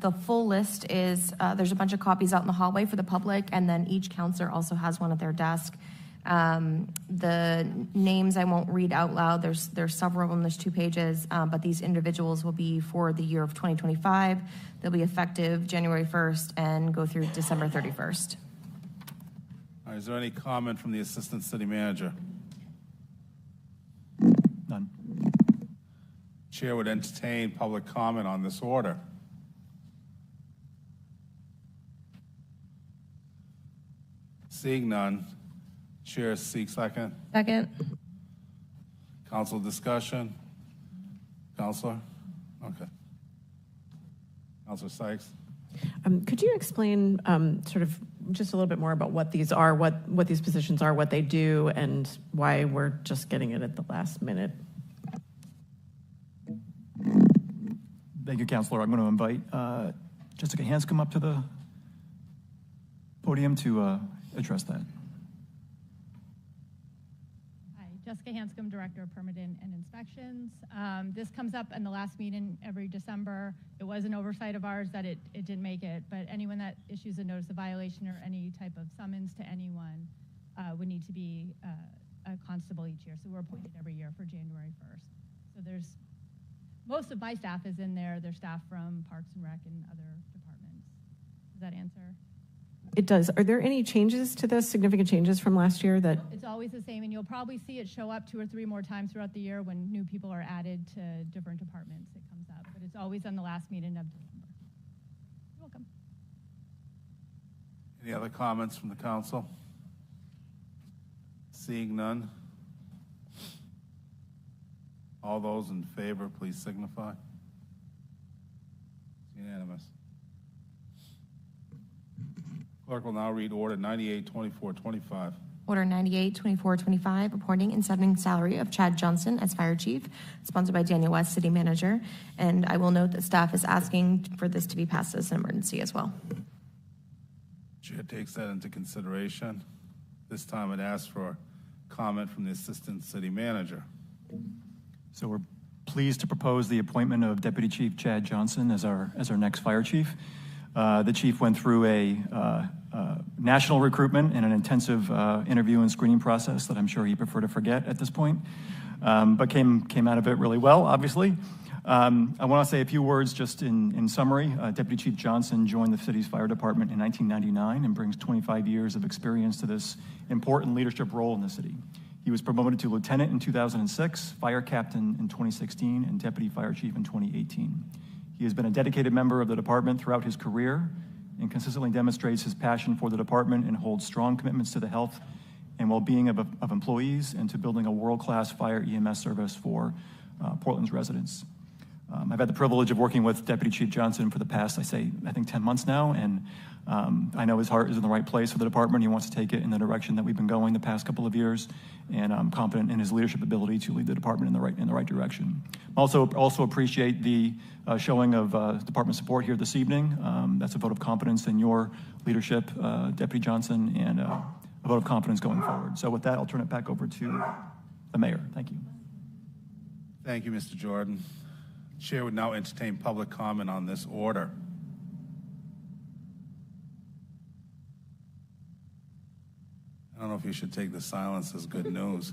The full list is, there's a bunch of copies out in the hallway for the public, and then each counselor also has one at their desk. The names I won't read out loud. There's several of them. There's 2 pages, but these individuals will be for the year of 2025. They'll be effective January 1st and go through December 31st. All right, is there any comment from the Assistant City Manager? None. Chair would entertain public comment on this order. Seeing none, Chair seeks second. Second. Council discussion. Counselor? Okay. Counselor Sykes? Could you explain sort of just a little bit more about what these are, what these positions are, what they do, and why we're just getting it at the last minute? Thank you, Counselor. I'm going to invite Jessica Hanscom up to the podium to address that. Hi, Jessica Hanscom, Director of Permitting and Inspections. This comes up in the last meeting every December. It was an oversight of ours that it didn't make it, but anyone that issues a notice of violation or any type of summons to anyone would need to be a constable each year. So we're appointed every year for January 1st. So most of my staff is in there. There's staff from Parks and Rec and other departments. Does that answer? It does. Are there any changes to this, significant changes from last year that? It's always the same, and you'll probably see it show up 2 or 3 more times throughout the year when new people are added to different departments. It comes up, but it's always on the last meeting of December. You're welcome. Any other comments from the council? Seeing none. All those in favor, please signify. It's unanimous. Clerk will now read Order 98-2425. Order 98-2425, appointing and setting salary of Chad Johnson as Fire Chief, sponsored by Daniel West, City Manager. And I will note that staff is asking for this to be passed as an emergency as well. Chair takes that into consideration. This time it asks for comment from the Assistant City Manager. So we're pleased to propose the appointment of Deputy Chief Chad Johnson as our next fire chief. The chief went through a national recruitment and an intensive interview and screening process that I'm sure he'd prefer to forget at this point, but came out of it really well, obviously. I want to say a few words just in summary. Deputy Chief Johnson joined the city's fire department in 1999 and brings 25 years of experience to this important leadership role in the city. He was promoted to lieutenant in 2006, fire captain in 2016, and deputy fire chief in 2018. He has been a dedicated member of the department throughout his career and consistently demonstrates his passion for the department and holds strong commitments to the health and well-being of employees and to building a world-class fire EMS service for Portland's residents. I've had the privilege of working with Deputy Chief Johnson for the past, I think 10 months now, and I know his heart is in the right place for the department. He wants to take it in the direction that we've been going the past couple of years, and I'm confident in his leadership ability to lead the department in the right direction. Also appreciate the showing of department support here this evening. That's a vote of confidence in your leadership, Deputy Johnson, and a vote of confidence going forward. So with that, I'll turn it back over to the mayor. Thank you. Thank you, Mr. Jordan. Chair would now entertain public comment on this order. I don't know if you should take the silence as good news.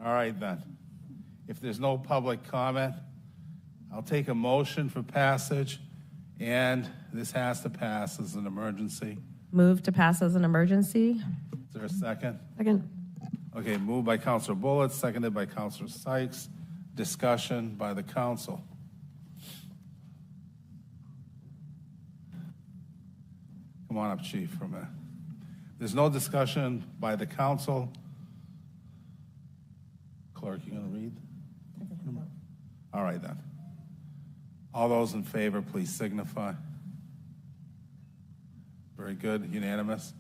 All right, then. If there's no public comment, I'll take a motion for passage, and this has to pass as an emergency. Move to pass as an emergency. Is there a second? Second. Okay, moved by Councilor Bullitt, seconded by Councilor Sykes. Discussion by the council. Come on up, Chief, for a minute. There's no discussion by the council. Clerk, you gonna read? All right, then. All those in favor, please signify. Very good, unanimous.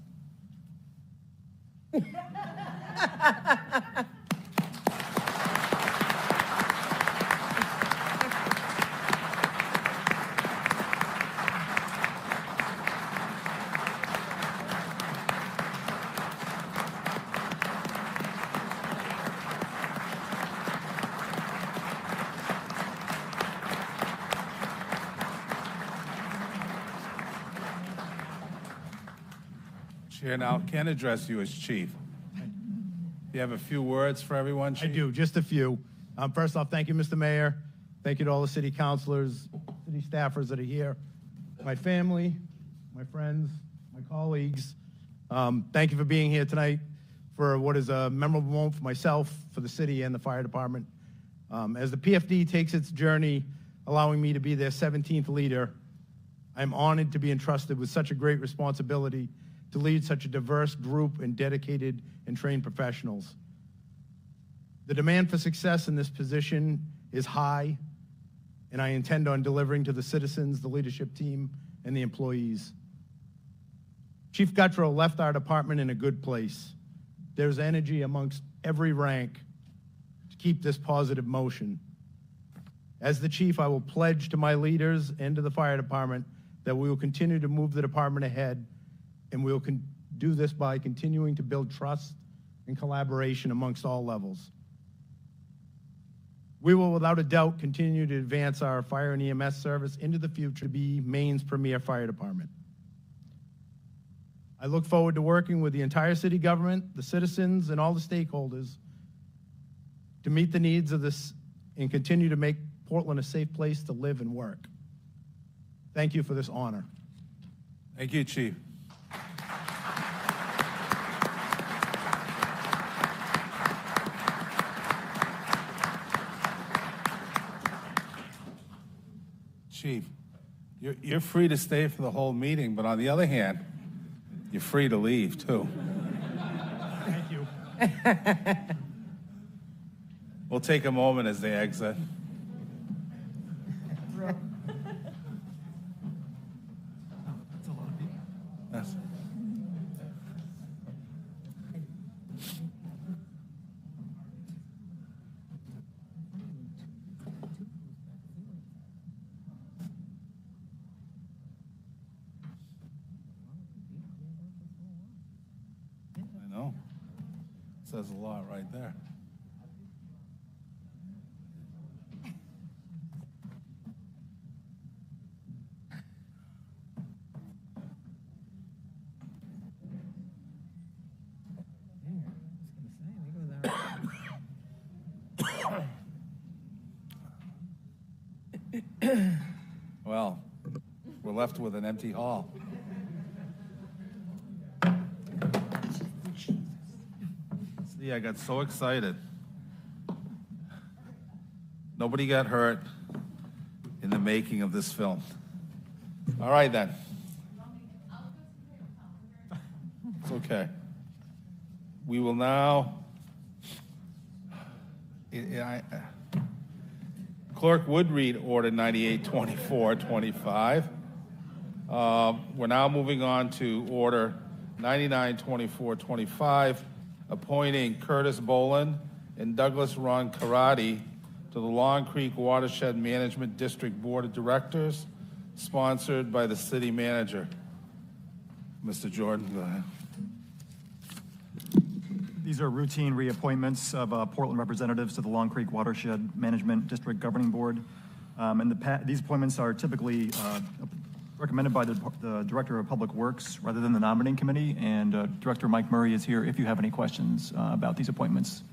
Chair now can address you as chief. You have a few words for everyone, I Chief? do, just a few. First off, thank you, Mr. Mayor. Thank you to all the city councilors, city staffers that are here, my family, my friends, my colleagues. Thank you for being here tonight for what is a memorable moment for myself, for the city, and the fire department. As the PFD takes its journey, allowing me to be their 17th leader, I'm honored to be entrusted with such a great responsibility to lead such a diverse group and dedicated and trained professionals. The demand for success in this position is high, and I intend on delivering to the citizens, the leadership team, and the employees. Chief Guttrow left our department in a good place. There's energy amongst every rank to keep this positive motion. As the chief, I will pledge to my leaders and to the fire department that we will continue to move the department ahead, and we will do this by continuing to build trust and collaboration amongst all levels. We will, without a doubt, continue to advance our fire and EMS service into the future to be Maine's premier fire department. I look forward to working with the entire city government, the citizens, and all the stakeholders to meet the needs of this and continue to make Portland a safe place to live and work. Thank you for this honor. Thank you, Chief. Chief, you're free to stay for the whole meeting, but on the other hand, you're free to leave, too. Thank you. We'll take a moment as they exit. Yes. I know. Says a lot right there. Well, we're left with an empty hall. See, I got so excited. Nobody got hurt in the making of this film. All right, then. It's okay. We will now... Clerk would read Order 982425. We're now moving on to Order 992425, appointing Curtis Boland and Douglas Ron Karate to the Long Creek Watershed Management District Board of Directors, sponsored by the city manager. Mr. Jordan, go ahead. These are routine reappointments of Portland representatives to the Long Creek Watershed Management District Governing Board. These appointments are typically recommended by the Director of Public Works rather than the nominating committee, and Director Mike Murray is here if you have any questions about these appointments,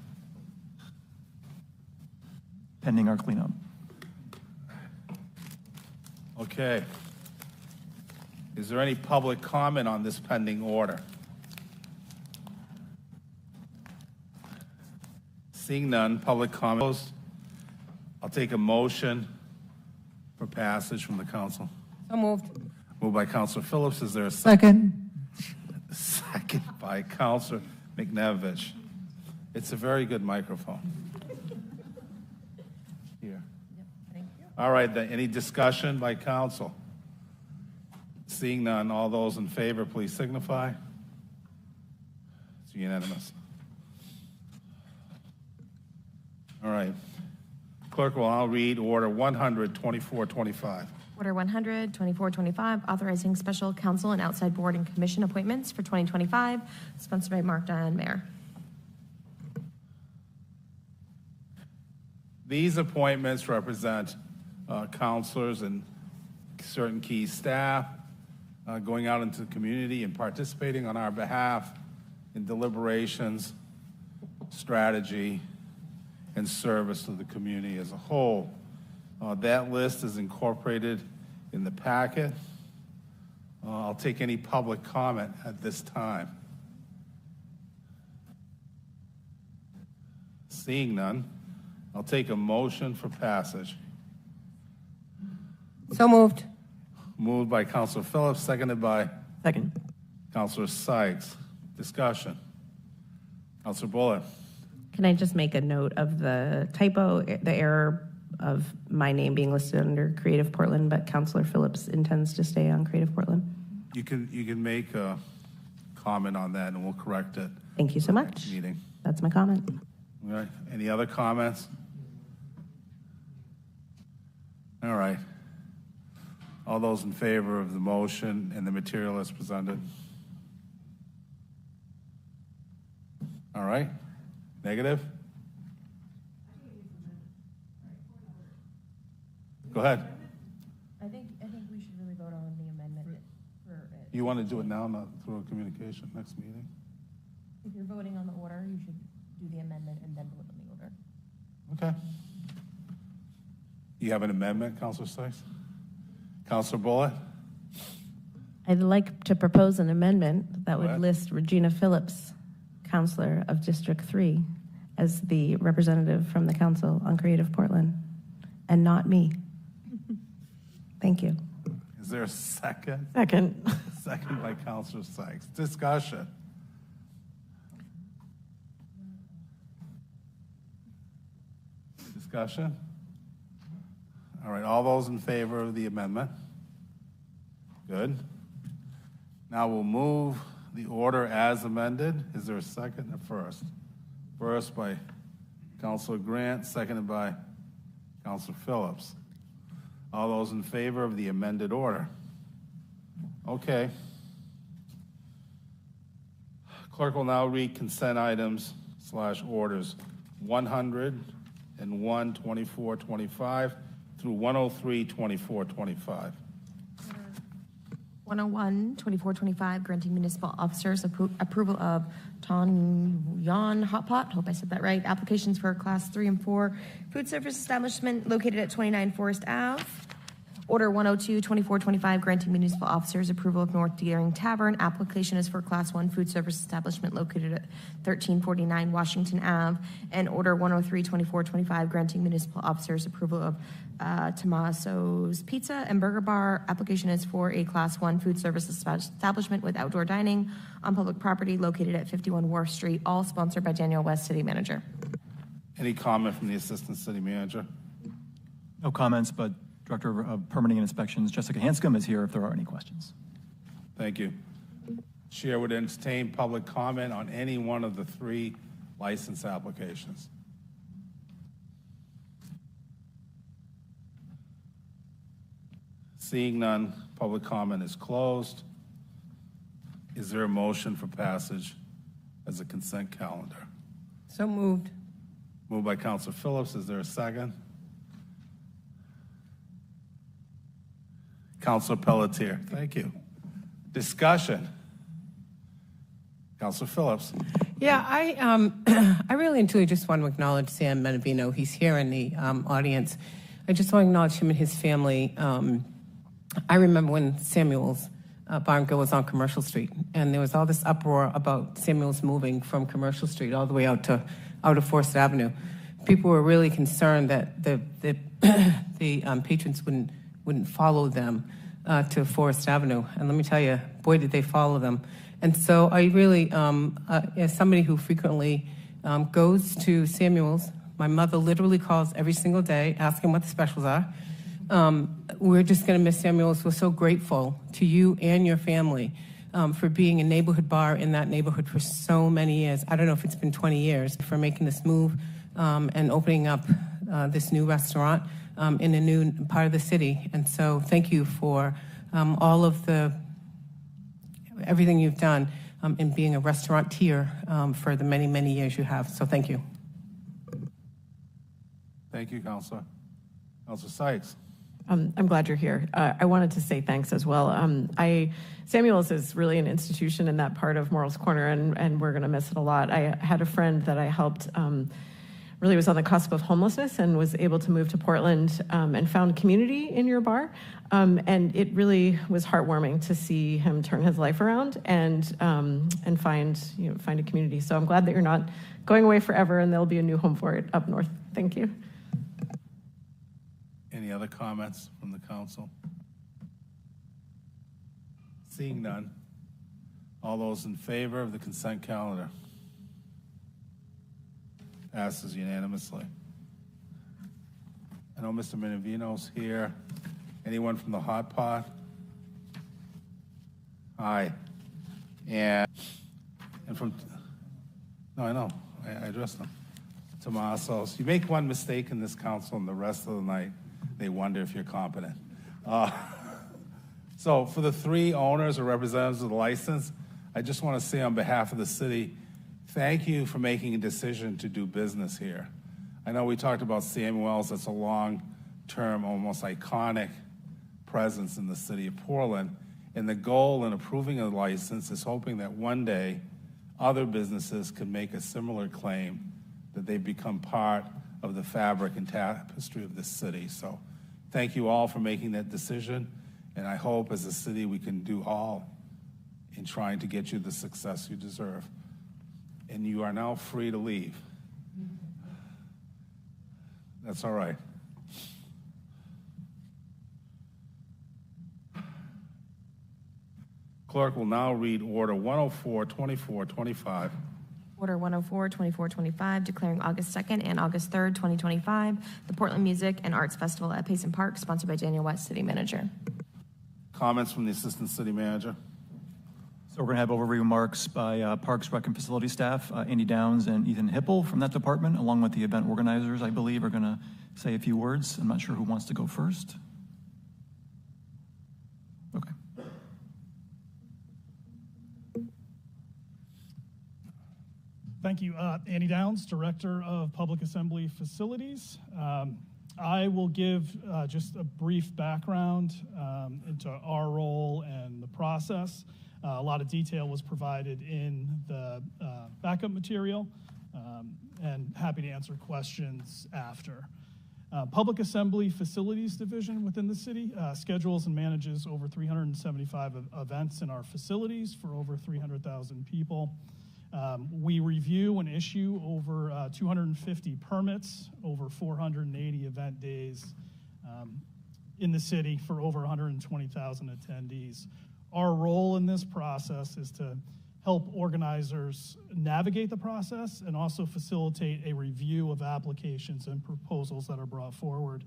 pending our cleanup. Okay. Is there any public comment on this pending order? Seeing none, public comments. I'll take a motion for passage from the council. So moved. Moved by Councilor Phillips. Is there a second? Second by Councilor McNevich. It's a very good microphone. Here. Thank you. All right, then. Any discussion by council? Seeing none, all those in favor, please signify. It's unanimous. All right. Clerk will now read Order 100-2425. Order 100-2425, authorizing special counsel and outside board and commission appointments for 2025, sponsored by Mark Dion, Mayor. These appointments represent counselors and certain key staff going out into the community and participating on our behalf in deliberations, strategy, and service to the community as a whole. That list is incorporated in the packet. I'll take any public comment at this time. Seeing none, I'll take a motion for passage. So moved. Moved by Councilor Phillips, seconded by Second. Councilor Sykes. Discussion. Councilor Bullitt. Can I just make a note of the typo, the error of my name being listed under Creative Portland, but Councilor Phillips intends to stay on Creative Portland? You can make a comment on that, and we'll correct it. Thank you so much. Meeting. That's my comment. All right. Any other comments? All right. All those in favor of the motion and the material as presented? All right. Negative? Go ahead. I think we should really vote on the amendment for it. You want to do it now, not through a communication, next meeting? If you're voting on the order, you should do the amendment and then vote on the order. Okay. You have an amendment, Councilor Sykes? Councilor Bullitt? I'd like to propose an amendment that Go would ahead. list Regina Phillips, Councilor of District 3, as the representative from the council on Creative Portland, and not me. Thank you. Is there a second? Second. Second by Councilor Sykes. Discussion. Discussion? All right, all those in favor of the amendment? Good. Now we'll move the order as amended. Is there a second or first? First by Councilor Grant, seconded by Councilor Phillips. All those in favor of the amended order? Okay. Clerk will now read consent items / orders 101, 2425 through 103, 2425. 101, 2425, granting municipal officers approval of Ton Yon Hot Pot, hope I said that right, applications for class 3 and 4 food service establishment located at 29 Forest Ave. Order 102, 2425, granting municipal officers approval of North Deering Tavern. Application is for class 1 food service establishment located at 1349 Washington Ave. And order 103, 2425, granting municipal officers approval of Tommaso's Pizza and Burger Bar. Application is for a class 1 food service establishment with outdoor dining on public property located at 51 Wharf Street, all sponsored by Daniel West, City Manager. Any comment from the Assistant City Manager? No comments, but Director of Permitting and Inspections, Jessica Hanscom, is here if there are any questions. Thank you. Chair would entertain public comment on any one of the 3 license applications. Seeing none, public comment is closed. Is there a motion for passage as a consent calendar? So moved. Moved by Councilor Phillips. Is there a second? Councilor Pelletier. Thank you. Discussion. Councilor Phillips. Yeah, I really and truly just want to acknowledge Sam Menavino. He's here in the audience. I just want to acknowledge him and his family. I remember when Samuel's Bar and Grill was on Commercial Street, and there was all this uproar about Samuel's moving from Commercial Street all the way out of Forest Avenue. People were really concerned that the patrons wouldn't follow them to Forest Avenue. And let me tell you, boy, did they follow them. And so I really, as somebody who frequently goes to Samuel's, my mother literally calls every single day asking what the specials are. We're just going to miss Samuel's. We're so grateful to you and your family for being a neighborhood bar in that neighborhood for so many years. I don't know if it's been 20 years, for making this move and opening up this new restaurant in a new part of the city. And so thank you for all of everything you've done in being a restaurateur for the many, many years you have. So thank you. Thank you, Councilor. Councilor Sykes. I'm glad you're here. I wanted to say thanks as well. Samuel's is really an institution in that part of Morals Corner, and we're going to miss it a lot. I had a friend that I helped, really was on the cusp of homelessness and was able to move to Portland and found community in your bar. And it really was heartwarming to see him turn his life around and find a community. So I'm glad that you're not going away forever, and there'll be a new home for it up north. Thank you. Any other comments from the council? Seeing none. All those in favor of the consent calendar? Passes unanimously. I know Mr. Minervino's here. Anyone from the hot pot? Hi. And from, no, I know, I addressed them. Tomasos. You make one mistake in this council and the rest of the night, they wonder if you're competent. So for the three owners or representatives of the license, I just want to say on behalf of the city, thank you for making a decision to do business here. I know we talked about Samuel's, that's a long-term, almost iconic presence in the city of Portland. And the goal in approving a license is hoping that one day other businesses can make a similar claim that they've become part of the fabric and tapestry of this city. So thank you all for making that decision. And I hope as a city we can do all in trying to get you the success you deserve. And you are now free to leave. That's all right. Clerk will now read Order 104-2425. Order 104-2425, declaring August 2nd and August 3rd, 2025, the Portland Music and Arts Festival at Payson Park, sponsored by Daniel West, City Manager. Comments from the Assistant City Manager? So we're going to have overview remarks by Parks, Rec, and Facility staff, Andy Downs and Ethan Hipple from that department, along with the event organizers, I believe, are going to say a few words. I'm not sure who wants to go first. Okay. Thank you. Andy Downs, Director of Public Assembly Facilities. I will give just a brief background into our role and the process. A lot of detail was provided in the backup material, and happy to answer questions after. Public Assembly Facilities Division within the city schedules and manages over 375 events in our facilities for over 300,000 people. We review and issue over 250 permits, over 480 event days in the city for over 120,000 attendees. Our role in this process is to help organizers navigate the process and also facilitate a review of applications and proposals that are brought forward.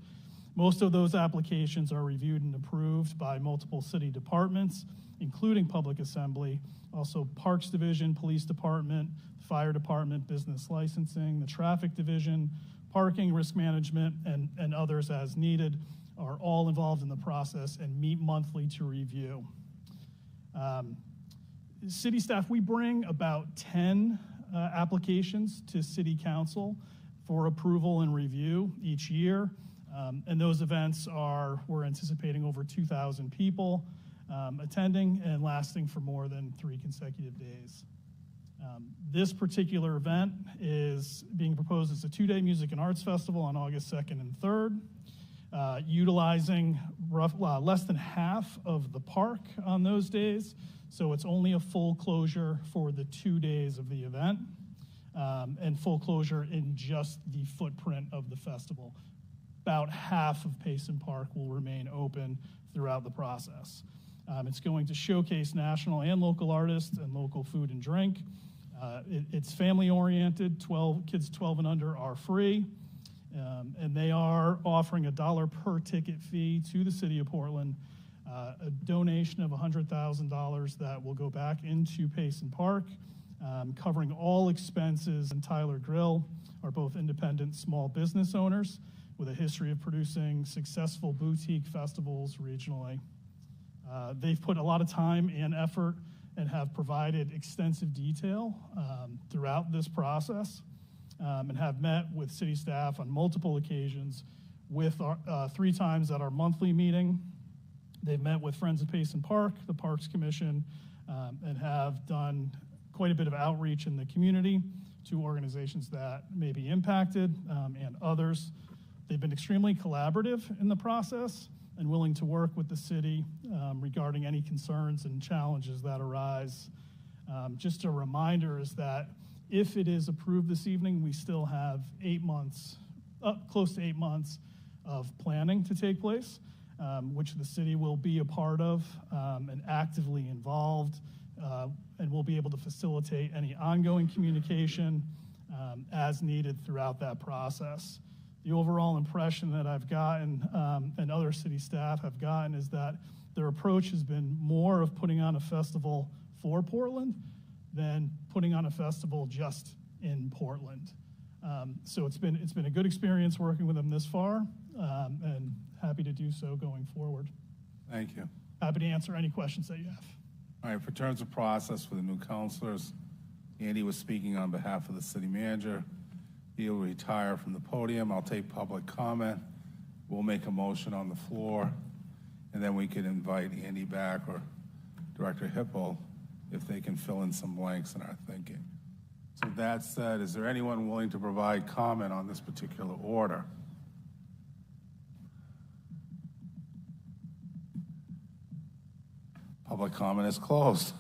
Most of those applications are reviewed and approved by multiple city departments, including Public Assembly, also Parks Division, Police Department, Fire Department, Business Licensing, the Traffic Division, Parking, Risk Management, and others as needed are all involved in the process and meet monthly to review. City staff, we bring about 10 applications to City Council for approval and review each year. And those events we're anticipating over 2,000 people attending and lasting for more than 3 consecutive days. This particular event is being proposed as a 2-day music and arts festival on August 2nd and 3rd, utilizing less than half of the park on those days. So it's only a full closure for the 2 days of the event, and full closure in just the footprint of the festival. About half of Payson Park will remain open throughout the process. It's going to showcase national and local artists and local food and drink. It's family-oriented. Kids 12 and under are free, and they are offering a $1 per ticket fee to the city of Portland, a donation of $100,000 that will go back into Payson Park, covering all expenses. And Tyler Grill are both independent small business owners with a history of producing successful boutique festivals regionally. They've put a lot of time and effort and have provided extensive detail throughout this process, and have met with city staff on multiple occasions with our, 3 times at our monthly meeting. They've met with Friends of Payson Park, the Parks Commission, and have done quite a bit of outreach in the community to organizations that may be impacted and others. They've been extremely collaborative in the process and willing to work with the city regarding any concerns and challenges that arise. Just a reminder is that if it is approved this evening, we still have 8 months, close to 8 months of planning to take place, which the city will be a part of and actively involved, and will be able to facilitate any ongoing communication as needed throughout that process. The overall impression that I've gotten and other city staff have gotten is that their approach has been more of putting on a festival for Portland than putting on a festival just in Portland. So it's been a good experience working with them this far, and happy to do so going forward. Thank you. Happy to answer any questions that you have. All right, for terms of process for the new counselors, Andy was speaking on behalf of the city manager. He'll retire from the podium. I'll take public comment. We'll make a motion on the floor, and then we can invite Andy back or Director Hipple if they can fill in some blanks in our thinking. So that said, is there anyone willing to provide comment on this particular order? Public comment is closed.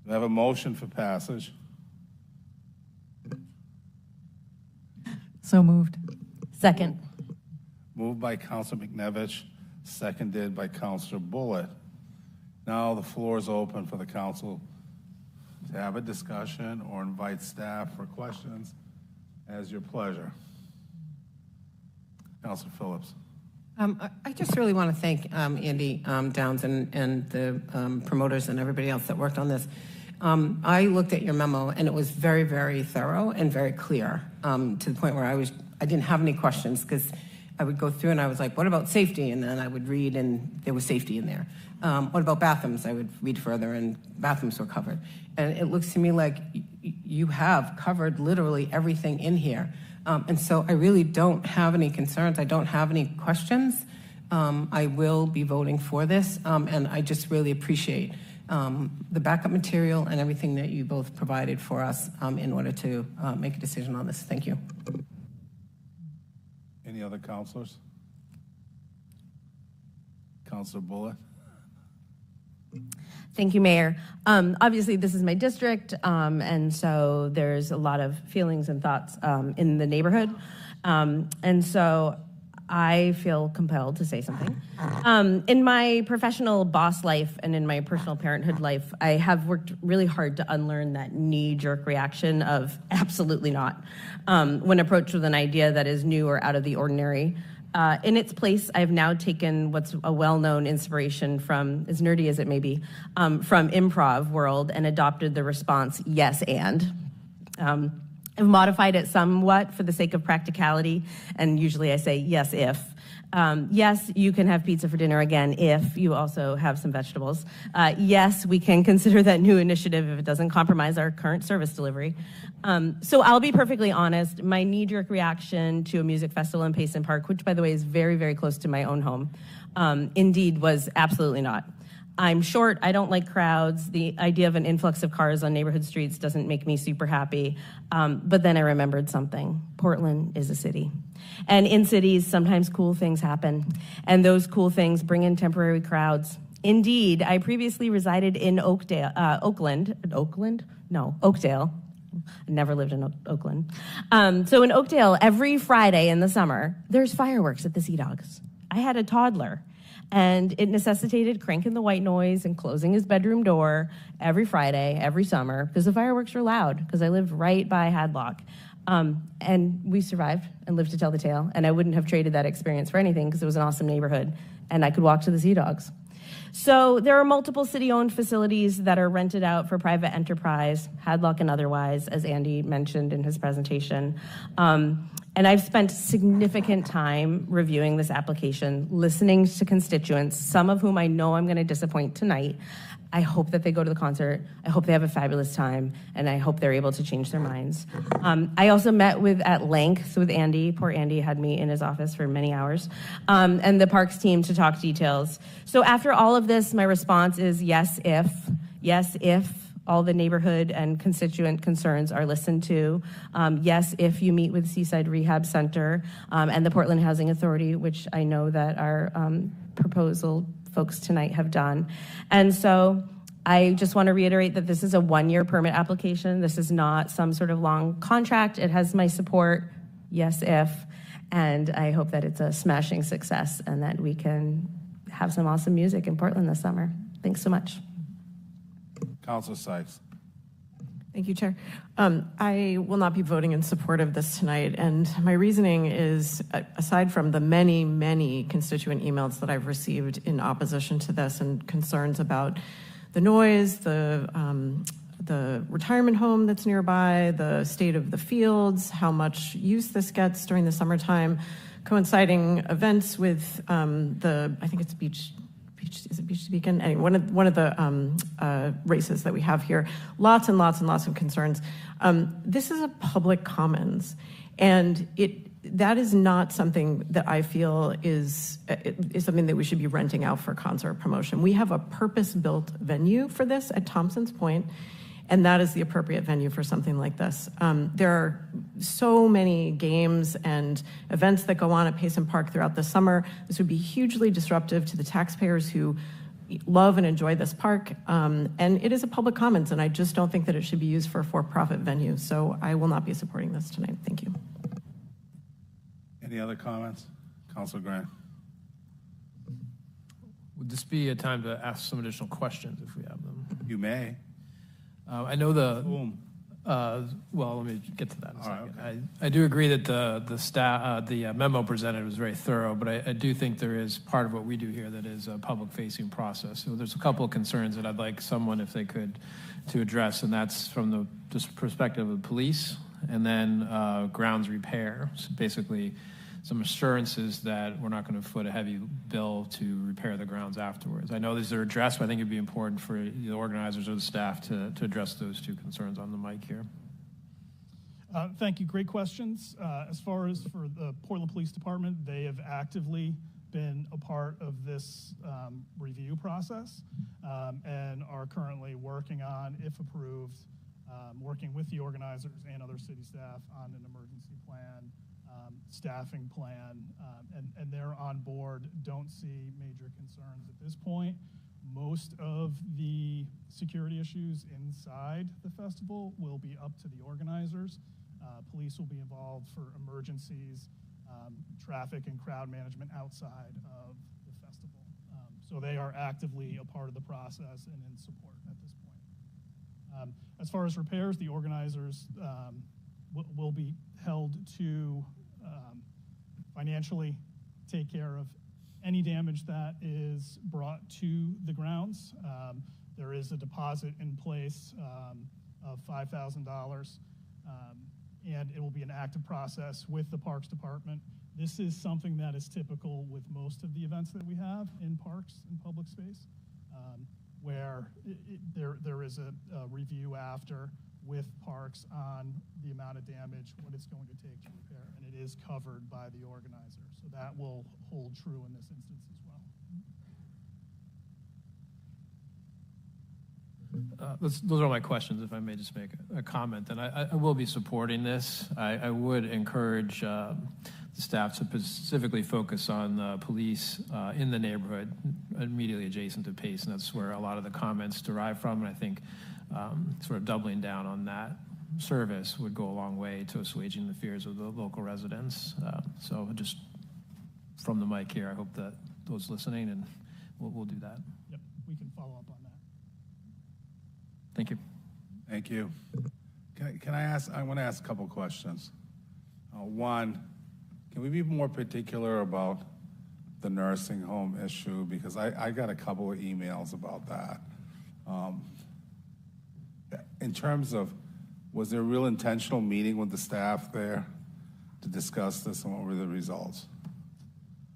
Do I have a motion for passage? So moved. Second. Moved by Councilor McNevich, seconded by Councilor Bullitt. Now the floor is open for the council to have a discussion or invite staff for questions as your pleasure. Councilor Phillips. I just really want to thank Andy Downs and the promoters and everybody else that worked on this. I looked at your memo, and it was very, very thorough and very clear, to the point where I didn't have any questions, because I would go through and I was like, what about safety? And then I would read, and there was safety in there. What about bathrooms? I would read further, and bathrooms were covered. And it looks to me like you have covered literally everything in here. And so I really don't have any concerns. I don't have any questions. I will be voting for this, and I just really appreciate the backup material and everything that you both provided for us in order to make a decision on this. Thank you. Any other counselors? Councilor Bullitt. Thank you, Mayor. Obviously, this is my district, and so there's a lot of feelings and thoughts in the neighborhood. And so I feel compelled to say something. In my professional boss life and in my personal parenthood life, I have worked really hard to unlearn that knee-jerk reaction of absolutely not when approached with an idea that is new or out of the ordinary. In its place, I've now taken what's a well-known inspiration from, as nerdy as it may be, from improv world and adopted the response, yes, and. I've modified it somewhat for the sake of practicality, and usually I say, yes, if. Yes, you can have pizza for dinner again if you also have some vegetables. Yes, we can consider that new initiative if it doesn't compromise our current service delivery. So I'll be perfectly honest, my knee-jerk reaction to a music festival in Payson Park, which by the way is very, very close to my own home, indeed was absolutely not. I'm short, I don't like crowds. The idea of an influx of cars on neighborhood streets doesn't make me super happy. But then I remembered something. Portland is a city. And in cities, sometimes cool things happen. And those cool things bring in temporary crowds. Indeed, I previously resided in Oakdale. I never lived in Oakland. So in Oakdale, every Friday in the summer, there's fireworks at the Sea Dogs. I had a toddler. And it necessitated cranking the white noise and closing his bedroom door every Friday, every summer, because the fireworks were loud, because I lived right by Hadlock. And we survived and lived to tell the tale, and I wouldn't have traded that experience for anything, because it was an awesome neighborhood, and I could walk to the Sea Dogs. So there are multiple city-owned facilities that are rented out for private enterprise, Hadlock and otherwise, as Andy mentioned in his presentation. And I've spent significant time reviewing this application, listening to constituents, some of whom I know I'm going to disappoint tonight. I hope that they go to the concert. I hope they have a fabulous time, and I hope they're able to change their minds. I also met at length with Andy. Poor Andy had me in his office for many hours, and the parks team to talk details. So after all of this, my response is yes, if all the neighborhood and constituent concerns are listened to. Yes, if you meet with Seaside Rehab Center and the Portland Housing Authority, which I know that our proposal folks tonight have done. And so I just want to reiterate that this is a one-year permit application. This is not some sort of long contract. It has my support, yes, if, and I hope that it's a smashing success and that we can have some awesome music in Portland this summer. Thanks so much. Councilor Sykes. Thank you, Chair. I will not be voting in support of this tonight, and my reasoning is, aside from the many, many constituent emails that I've received in opposition to this and concerns about the noise, the retirement home that's nearby, the state of the fields, how much use this gets during the summertime, coinciding events with I think it's Beach to Beacon? Anyway, one of the races that we have here. Lots and lots and lots of concerns. This is a public commons, and that is not something that I feel is something that we should be renting out for concert promotion. We have a purpose-built venue for this at Thompson's Point, and that is the appropriate venue for something like this. There are so many games and events that go on at Payson Park throughout the summer. This would be hugely disruptive to the taxpayers who love and enjoy this park. And it is a public commons, and I just don't think that it should be used for a for-profit venue. So I will not be supporting this tonight. Thank you. Any other comments? Councilor Grant. Would this be a time to ask some additional questions if we have them? You may. I know well, let me get to that in a second. Okay. I do agree that the memo presented was very thorough, but I do think there is part of what we do here that is a public-facing process. So there's a couple of concerns that I'd like someone, if they could, to address, and that's from the perspective of the police, and then grounds repair. So basically, some assurances that we're not going to foot a heavy bill to repair the grounds afterwards. I know these are addressed, but I think it'd be important for the organizers or the staff to address those two concerns on the mic here. Thank you. Great questions. As far as for the Portland Police Department, they have actively been a part of this review process and are currently working on, if approved, working with the organizers and other city staff on an emergency plan, staffing plan, and they're on board. Don't see major concerns at this point. Most of the security issues inside the festival will be up to the organizers. Police will be involved for emergencies, traffic and crowd management outside of the festival. So they are actively a part of the process and in support at this point. As far as repairs, the organizers will be held to financially take care of any damage that is brought to the grounds. There is a deposit in place of $5,000, and it will be an active process with the Parks Department. This is something that is typical with most of the events that we have in parks and public space, where there is a review after with parks on the amount of damage, what it's going to take to repair, and it is covered by the organizer. So that will hold true in this instance as well. Those are my questions, if I may just make a comment. And I will be supporting this. I would encourage the staff to specifically focus on police in the neighborhood immediately adjacent to Payson. That's where a lot of the comments derive from, and I think sort of doubling down on that service would go a long way to assuaging the fears of the local residents. So just from the mic here, I hope that those listening, and we'll do that. Yep, we can follow up on that. Thank you. Thank you. Can I ask, I want to ask a couple questions. One, can we be more particular about the nursing home issue? Because I got a couple of emails about that. In terms of, was there a real intentional meeting with the staff there to discuss this, and what were the results?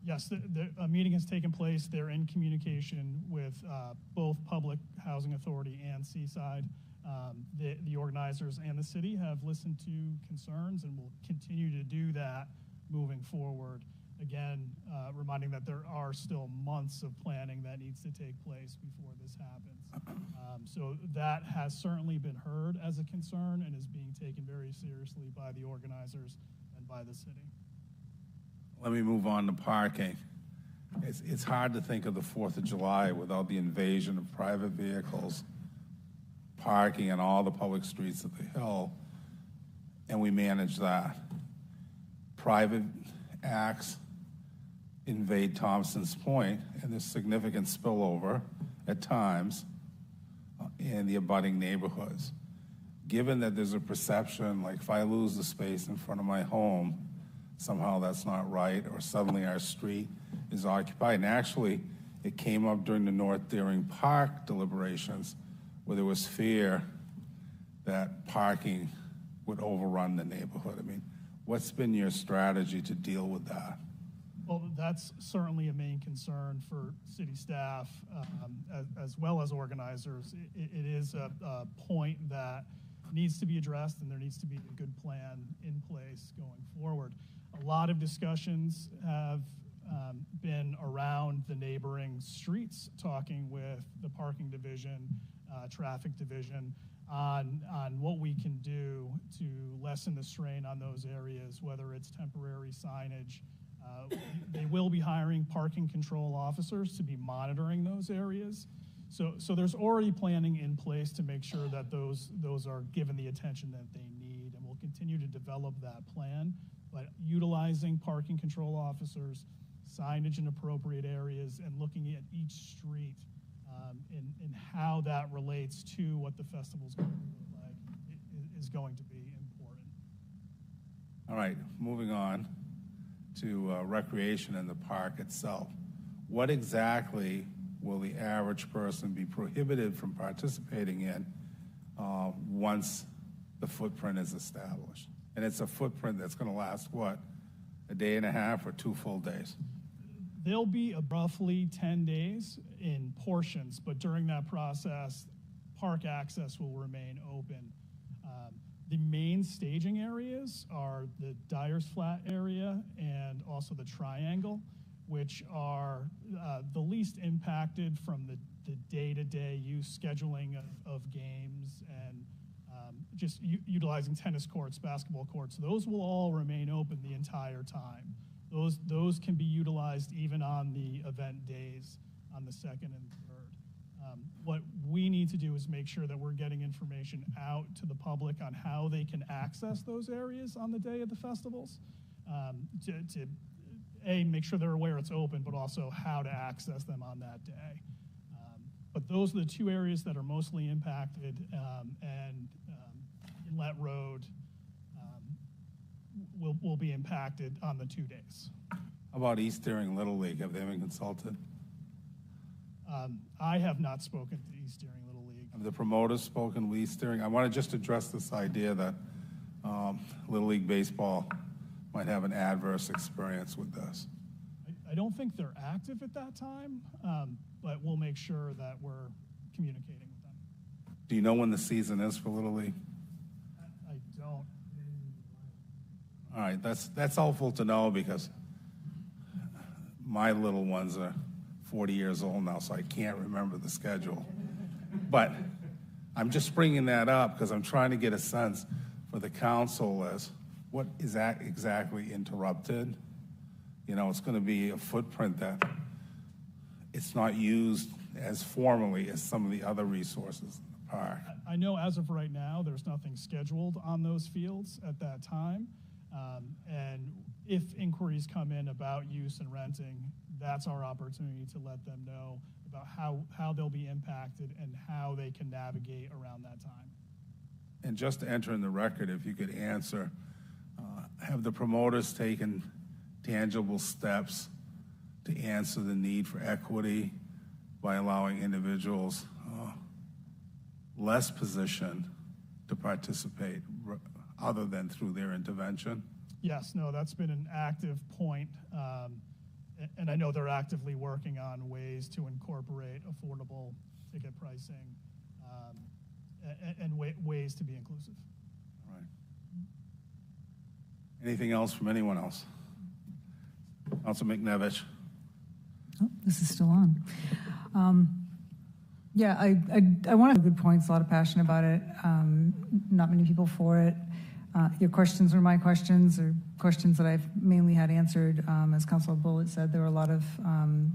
Yes, a meeting has taken place. They're in communication with both Public Housing Authority and Seaside. The organizers and the city have listened to concerns and will continue to do that moving forward. Again, reminding that there are still months of planning that needs to take place before this happens. So that has certainly been heard as a concern and is being taken very seriously by the organizers and by the city. Let me move on to parking. It's hard to think of the 4th of July without the invasion of private vehicles parking on all the public streets of the Hill, and we manage that. Private acts invade Thompson's Point, and there's significant spillover at times in the abutting neighborhoods. Given that there's a perception, like if I lose the space in front of my home, somehow that's not right, or suddenly our street is occupied. And actually, it came up during the North Deering Park deliberations where there was fear that parking would overrun the neighborhood. I mean, what's been your strategy to deal with that? Well, that's certainly a main concern for city staff as well as organizers. It is a point that needs to be addressed, and there needs to be a good plan in place going forward. A lot of discussions have been around the neighboring streets, talking with the parking division, traffic division, on what we can do to lessen the strain on those areas, whether it's temporary signage. They will be hiring parking control officers to be monitoring those areas. So there's already planning in place to make sure that those are given the attention that they need, and we'll continue to develop that plan. But utilizing parking control officers, signage in appropriate areas, and looking at each street and how that relates to what the festival's going to look like is going to be important. All right, moving on to recreation in the park itself. What exactly will the average person be prohibited from participating in once the footprint is established? And it's a footprint that's going to last, what, a day and a half or 2 full days? There'll be roughly 10 days in portions, but during that process, park access will remain open. The main staging areas are the Dyer's Flat area and also the Triangle, which are the least impacted from the day-to-day use scheduling of games and just utilizing tennis courts, basketball courts. Those will all remain open the entire time. Those can be utilized even on the event days on the 2nd and 3rd. What we need to do is make sure that we're getting information out to the public on how they can access those areas on the day of the festivals, to make sure they're aware it's open, but also how to access them on that day. But those are the 2 areas that are mostly impacted, and Inlet Road will be impacted on the 2 days. How about East Deering Little League? Have they been consulted? I have not spoken to East Deering Little League. Have the promoters spoken with East Deering? I want to just address this idea that Little League Baseball might have an adverse experience with this. I don't think they're active at that time, but we'll make sure that we're communicating with them. Do you know when the season is for Little League? I don't. All right, that's helpful to know because my little ones are 40 years old now, so I can't remember the schedule. But I'm just bringing that up because I'm trying to get a sense for the council as what is that exactly interrupted. You know, it's going to be a footprint that it's not used as formally as some of the other resources in the park. I know as of right now, there's nothing scheduled on those fields at that time. And if inquiries come in about use and renting, that's our opportunity to let them know about how they'll be impacted and how they can navigate around that time. And just to enter in the record, if you could answer, have the promoters taken tangible steps to answer the need for equity by allowing individuals less positioned to participate other than through their intervention? Yes, no, that's been an active point. And I know they're actively working on ways to incorporate affordable ticket pricing and ways to be inclusive. All right. Anything else from anyone else? Council McNevich. Oh, this is still on. Yeah, I want to good points, a lot of passion about it. Not many people for it. Your questions were my questions, or questions that I've mainly had answered. As Councilor Bullitt said, there were a lot of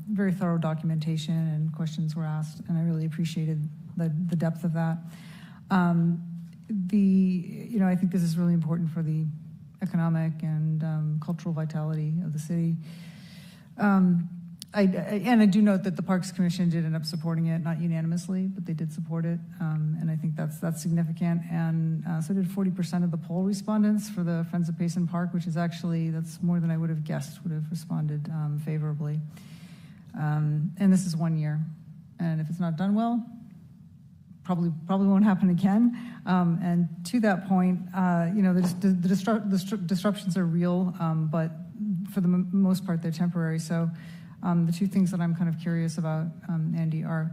very thorough documentation and questions were asked, and I really appreciated the depth of that. I think this is really important for the economic and cultural vitality of the city. I do note that the Parks Commission did end up supporting it, not unanimously, but they did support it, and I think that's significant. And so did 40% of the poll respondents for the Friends of Payson Park, which is that's more than I would have guessed would have responded favorably. And this is 1 year, and if it's not done well, probably won't happen again. And to that point, the disruptions are real, but for the most part, they're temporary. So the two things that I'm kind of curious about, Andy, are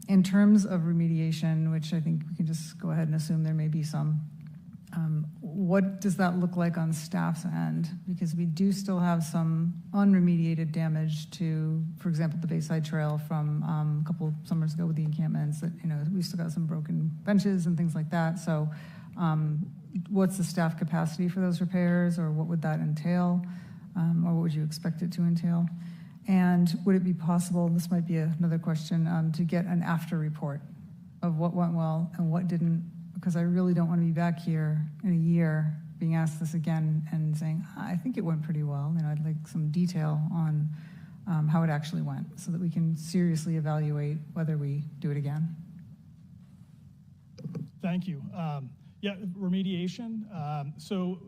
in terms of remediation, which I think we can just go ahead and assume there may be some. What does that look like on staff's end? Because we do still have some unremediated damage to, for example, the Bayside Trail from a couple summers ago with the encampments. That we still got some broken benches and things like that. So, what's the staff capacity for those repairs, or what would that entail, or what would you expect it to entail? And would it be possible? This might be another question, to get an after report of what went well and what didn't. Because I really don't want to be back here in a year being asked this again and saying, I think it went pretty well. I'd like some detail on how it actually went so that we can seriously evaluate whether we do it again. Thank you. Remediation. So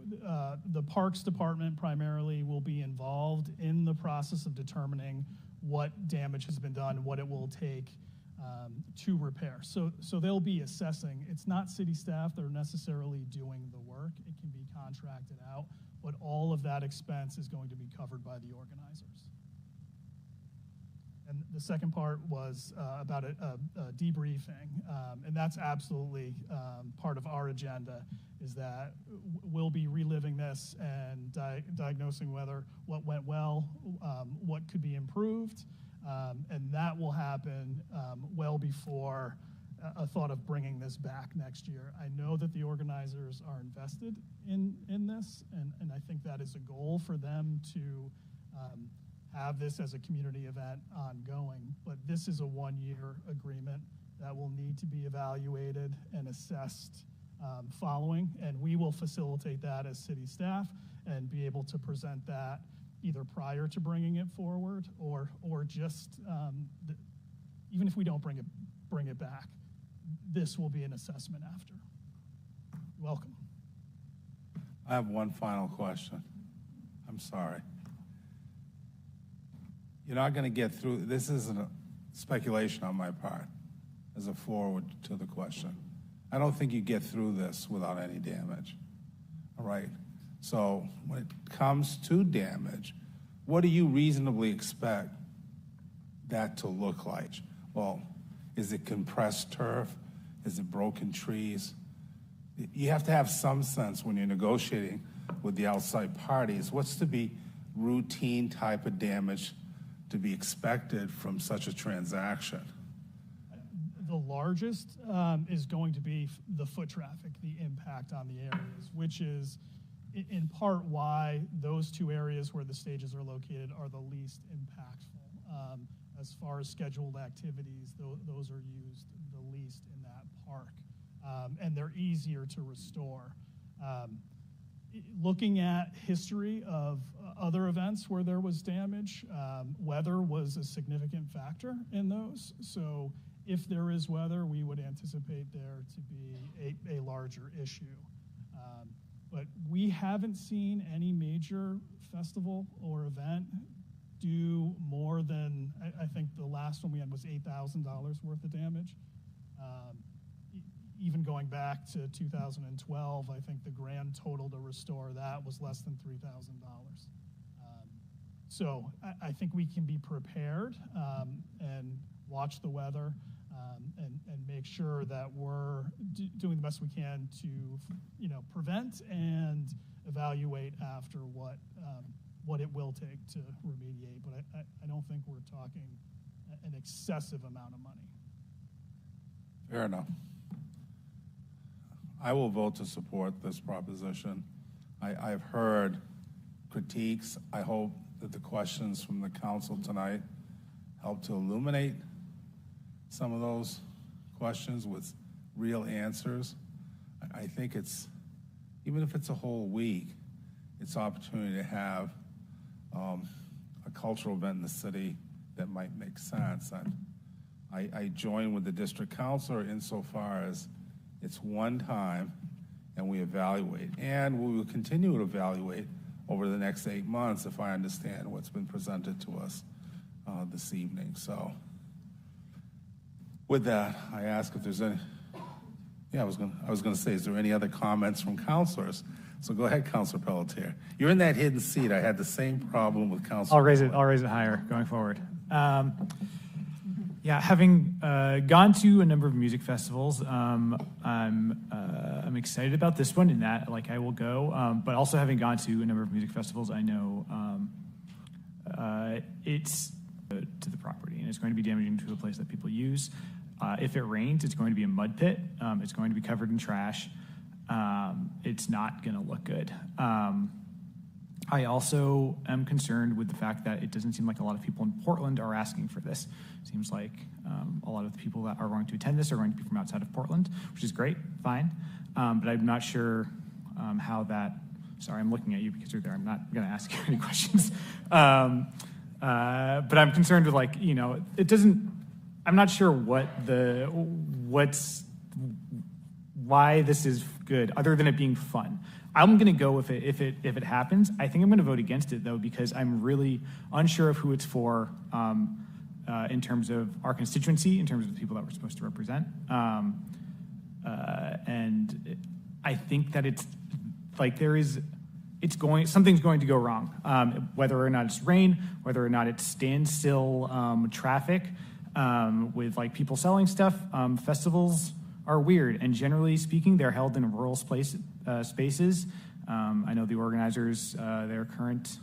the Parks Department primarily will be involved in the process of determining what damage has been done, what it will take to repair. So they'll be assessing. It's not city staff that are necessarily doing the work. It can be contracted out, but all of that expense is going to be covered by the organizers. And the second part was about a debriefing, and that's absolutely part of our agenda, is that we'll be reliving this and diagnosing what went well, what could be improved, and that will happen well before a thought of bringing this back next year. I know that the organizers are invested in this, and I think that is a goal for them to have this as a community event ongoing, but this is a one-year agreement that will need to be evaluated and assessed following, and we will facilitate that as city staff and be able to present that either prior to bringing it forward or just even if we don't bring it back, this will be an assessment after. You're welcome. I have one final question. I'm sorry. You're not going to get through, this isn't a speculation on my part as a forward to the question. I don't think you get through this without any damage, all right? So when it comes to damage, what do you reasonably expect that to look like? Well, is it compressed turf? Is it broken trees? You have to have some sense when you're negotiating with the outside parties, what's to be routine type of damage to be expected from such a transaction? The largest is going to be the foot traffic, the impact on the areas, which is in part why those two areas where the stages are located are the least impactful. As far as scheduled activities, those are used the least in that park, and they're easier to restore. Looking at history of other events where there was damage, weather was a significant factor in those. So if there is weather, we would anticipate there to be a larger issue. But we haven't seen any major festival or event do more than, I think the last one we had was $8,000 worth of damage. Even going back to 2012, I think the grand total to restore that was less than $3,000. So I think we can be prepared and watch the weather and make sure that we're doing the best we can to, prevent and evaluate after what it will take to remediate. But I don't think we're talking an excessive amount of money. Fair enough. I will vote to support this proposition. I've heard critiques. I hope that the questions from the council tonight help to illuminate some of those questions with real answers. I think even if it's a whole week, it's an opportunity to have a cultural event in the city that might make sense. And I join with the district councilor insofar as it's one time and we evaluate. And we will continue to evaluate over the next 8 months if I understand what's been presented to us this evening. So with that, I ask if there's any, I was going to say, is there any other comments from councilors? So go ahead, Councilor Pelletier. You're in that hidden seat. I had the same problem with Councilor. I'll raise it higher going forward. Having gone to a number of music festivals, I'm excited about this one in that, I will go. But also having gone to a number of music festivals, I know it's to the property, and it's going to be damaging to a place that people use. If it rains, it's going to be a mud pit. It's going to be covered in trash. It's not going to look good. I also am concerned with the fact that it doesn't seem like a lot of people in Portland are asking for this. It seems like a lot of the people that are going to attend this are going to be from outside of Portland, which is great, fine. But I'm not sure how that, sorry, I'm looking at you because you're there. I'm not going to ask you any questions. But I'm concerned with it doesn't, I'm not sure why this is good other than it being fun. I'm going to go if it happens. I think I'm going to vote against it, though, because I'm really unsure of who it's for in terms of our constituency, in terms of the people that we're supposed to represent. And I think that something's going to go wrong, whether or not it's rain, whether or not it's standstill traffic with people selling stuff. Festivals are weird, and generally speaking, they're held in rural spaces. I know the organizers, their current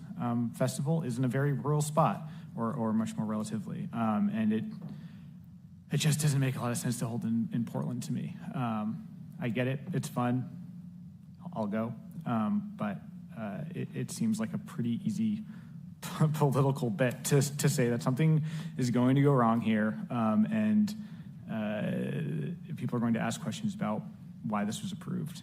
festival is in a very rural spot, or much more relatively, and it just doesn't make a lot of sense to hold in Portland to me. I get it, it's fun, I'll go, but it seems like a pretty easy political bet to say that something is going to go wrong here, and people are going to ask questions about why this was approved,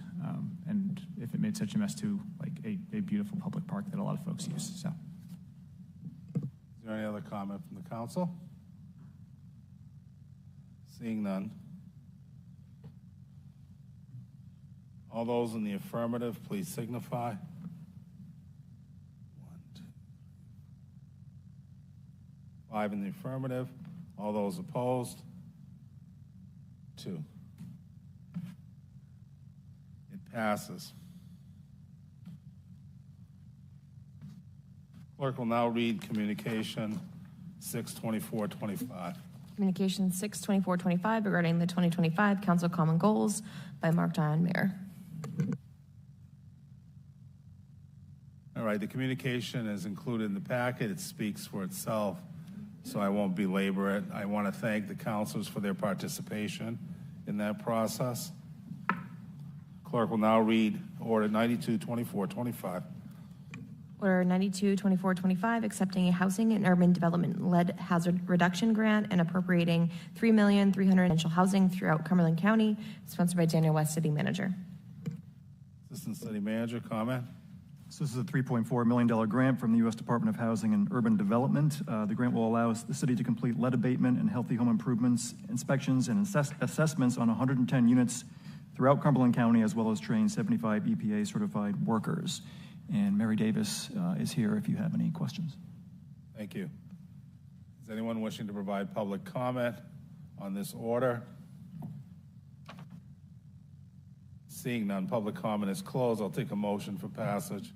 and if it made such a mess to a beautiful public park that a lot of folks use. So, is there any other comment from the council? Seeing none. All those in the affirmative, please signify. 1, 2, 5 in the affirmative. All those opposed? 2. It passes. Clerk will now read communication 62425. Communication 62425 regarding the 2025 Council Common Goals by Mark Dion, Mayor. All right, the communication is included in the packet. It speaks for itself, so I won't belabor it. I want to thank the councilors for their participation in that process. Clerk will now read Order 922425. Order 922425, accepting a housing and urban development-led hazard reduction grant and appropriating $3,300,000 residential housing throughout Cumberland County, sponsored by Daniel West, City Manager. Assistant City Manager, comment. So this is a $3.4 million grant from the U.S. Department of Housing and Urban Development. The grant will allow the city to complete lead abatement and healthy home improvements, inspections, and assessments on 110 units throughout Cumberland County, as well as train 75 EPA-certified workers. And Mary Davis is here if you have any questions. Thank you. Is anyone wishing to provide public comment on this order? Seeing none, public comment is closed. I'll take a motion for passage.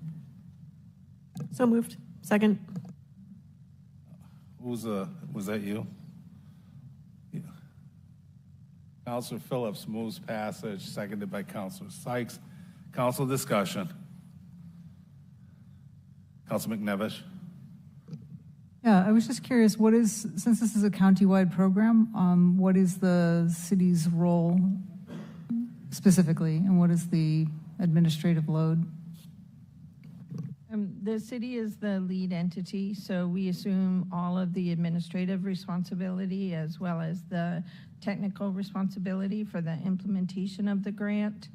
So moved. Second. was that you? Yeah. Counselor Phillips moves passage, seconded by Counselor Sykes. Council discussion. Counselor McNevish. Yeah, I was just curious, since this is a countywide program, what is the city's role specifically, and what is the administrative load? The city is the lead entity, so we assume all of the administrative responsibility as well as the technical responsibility for the implementation of the grant.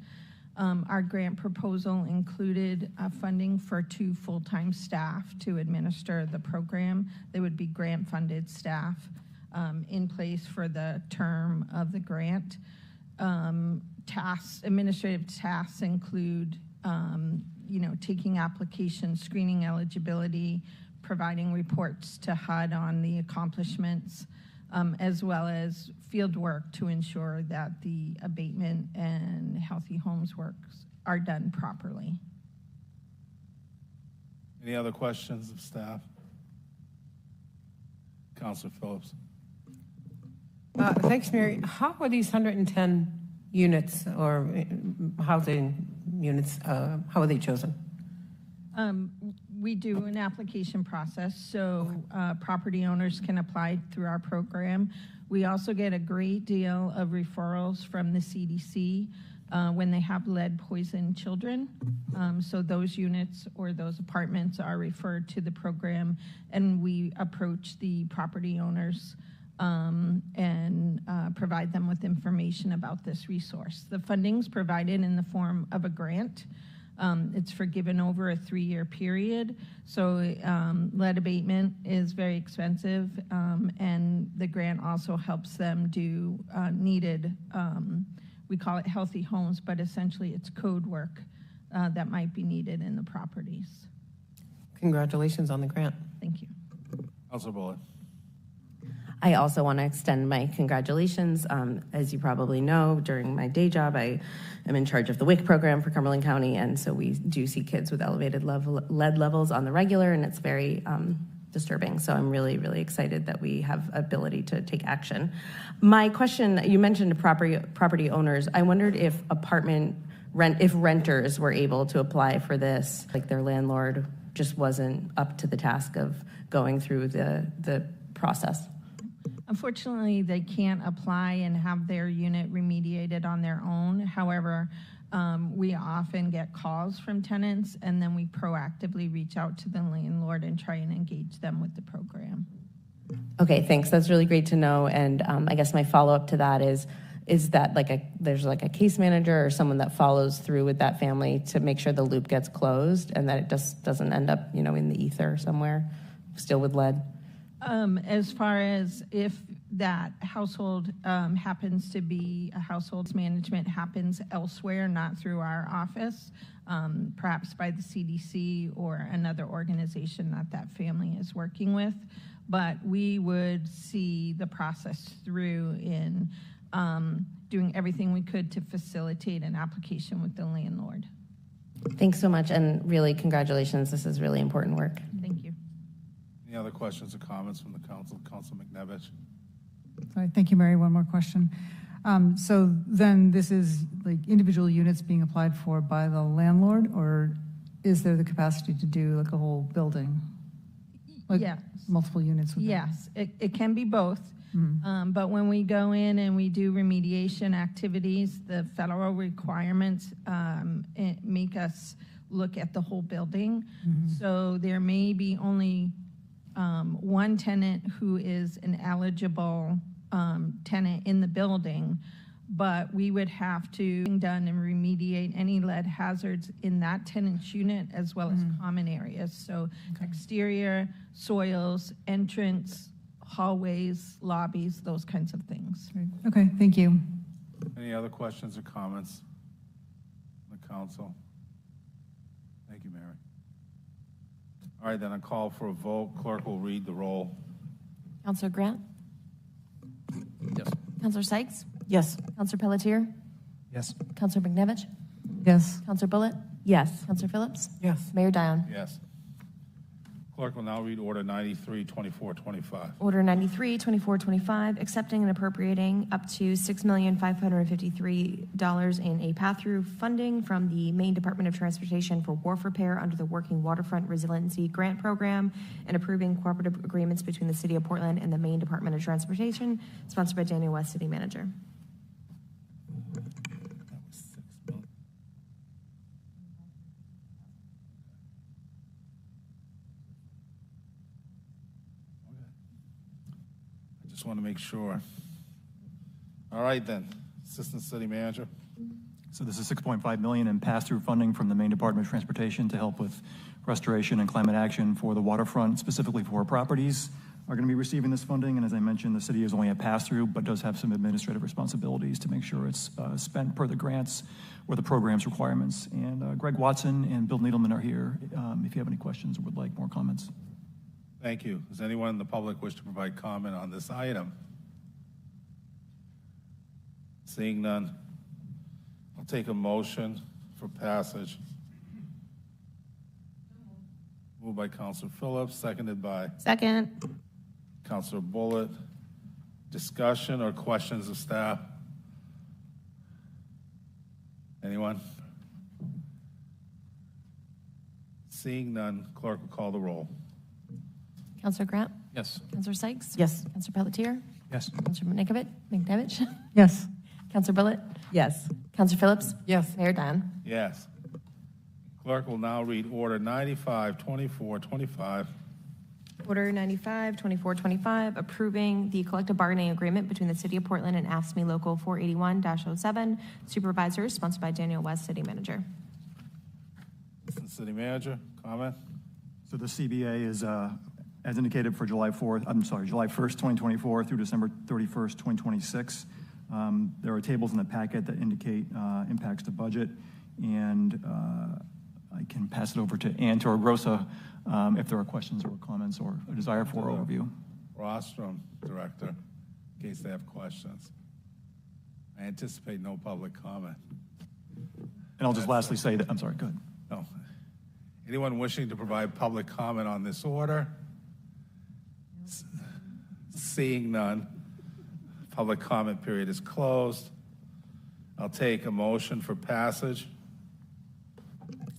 Our grant proposal included funding for 2 full-time staff to administer the program. They would be grant-funded staff in place for the term of the grant. Administrative tasks include taking applications, screening eligibility, providing reports to HUD on the accomplishments, as well as field work to ensure that the abatement and healthy homes works are done properly. Any other questions of staff? Counselor Phillips. Thanks, Mary. How are these 110 units or housing units, how are they chosen? We do an application process, so property owners can apply through our program. We also get a great deal of referrals from the CDC when they have lead-poisoned children. So those units or those apartments are referred to the program, and we approach the property owners and provide them with information about this resource. The funding's provided in the form of a grant. It's forgiven over a 3-year period. So lead abatement is very expensive, and the grant also helps them do needed, we call it healthy homes, but essentially it's code work that might be needed in the properties. Congratulations on the grant. Thank you. Councilor Bullock. I also want to extend my congratulations. As you probably know, during my day job, I am in charge of the WIC program for Cumberland County, and so we do see kids with elevated lead levels on the regular, and it's very disturbing. So I'm really, really excited that we have ability to take action. My question, you mentioned property owners. I wondered if if renters were able to apply for this, like their landlord just wasn't up to the task of going through the process. Unfortunately, they can't apply and have their unit remediated on their own. However, we often get calls from tenants, and then we proactively reach out to the landlord and try and engage them with the program. Okay, thanks. That's really great to know. And I guess my follow-up to that is that there's a case manager or someone that follows through with that family to make sure the loop gets closed and that it just doesn't end up, in the ether somewhere, still with lead? As far as if that household happens to be a household management happens elsewhere, not through our office, perhaps by the CDC or another organization that family is working with. But we would see the process through in doing everything we could to facilitate an application with the landlord. Thanks so much, and really congratulations. This is really important work. Thank you. Any other questions or comments from the council? Councilor McNevish. Sorry, thank you, Mary. One more question. So then this is like individual units being applied for by the landlord, or is there the capacity to do like a whole building? Like yes. Multiple units? Yes, it can be both. Mm-hmm. But when we go in and we do remediation activities, the federal requirements make us look at the whole building. Mm-hmm. So there may be only one tenant who is an eligible tenant in the building, but we would have to done and remediate any lead hazards in that tenant's unit as well as common areas. So exterior, soils, entrance, hallways, lobbies, those kinds of things. Okay, thank you. Any other questions or comments from the council? Thank you, Mary. All right, then I call for a vote. Clerk will read the roll. Councilor Grant? Yes. Councilor Sykes? Yes. Councilor Pelletier? Yes. Councilor McNevish? Yes. Councilor Bullitt? Yes. Councilor Phillips? Yes. Mayor Dion? Yes. Clerk will now read Order 93, 2425. Order 93, 2425, accepting and appropriating up to $6,553 in a pass-through funding from the Maine Department of Transportation for wharf repair under the Working Waterfront Resiliency Grant Program, and approving cooperative agreements between the City of Portland and the Maine Department of Transportation, sponsored by Daniel West, City Manager. Just want to make sure. All right, then. Assistant City Manager. So this is $6.5 million in pass-through funding from the Maine Department of Transportation to help with restoration and climate action for the waterfront, specifically for properties are going to be receiving this funding. And as I mentioned, the city is only a pass-through, but does have some administrative responsibilities to make sure it's spent per the grants or the program's requirements. And Greg Watson and Bill Needleman are here if you have any questions or would like more comments. Thank you. Does anyone in the public wish to provide comment on this item? Seeing none, I'll take a motion for passage. Moved by Councilor Phillips, seconded by Second. Councilor Bullitt. Discussion or questions of staff? Anyone? Seeing none, clerk will call the roll. Councilor Grant? Yes. Councilor Sykes? Yes. Councilor Pelletier? Yes. Councilor McNevich? Yes. Councilor Bullitt? Yes. Councilor Phillips? Yes. Mayor Dion? Yes. Clerk will now read Order 95, 2425. Order 95, 2425, approving the collective bargaining agreement between the City of Portland and AFSCME Local 481-07 supervisors, sponsored by Daniel West, City Manager. Assistant City Manager, comment? So the CBA is, as indicated, for July 1st, 2024 through December 31st, 2026. There are tables in the packet that indicate impacts to budget, and I can pass it over to Ann Torregrossa if there are questions or comments or a desire for overview. Rostrum Director, in case they have questions. I anticipate no public comment. And I'll just lastly say that, I'm sorry, go ahead. No. Anyone wishing to provide public comment on this order? Seeing none, public comment period is closed. I'll take a motion for passage.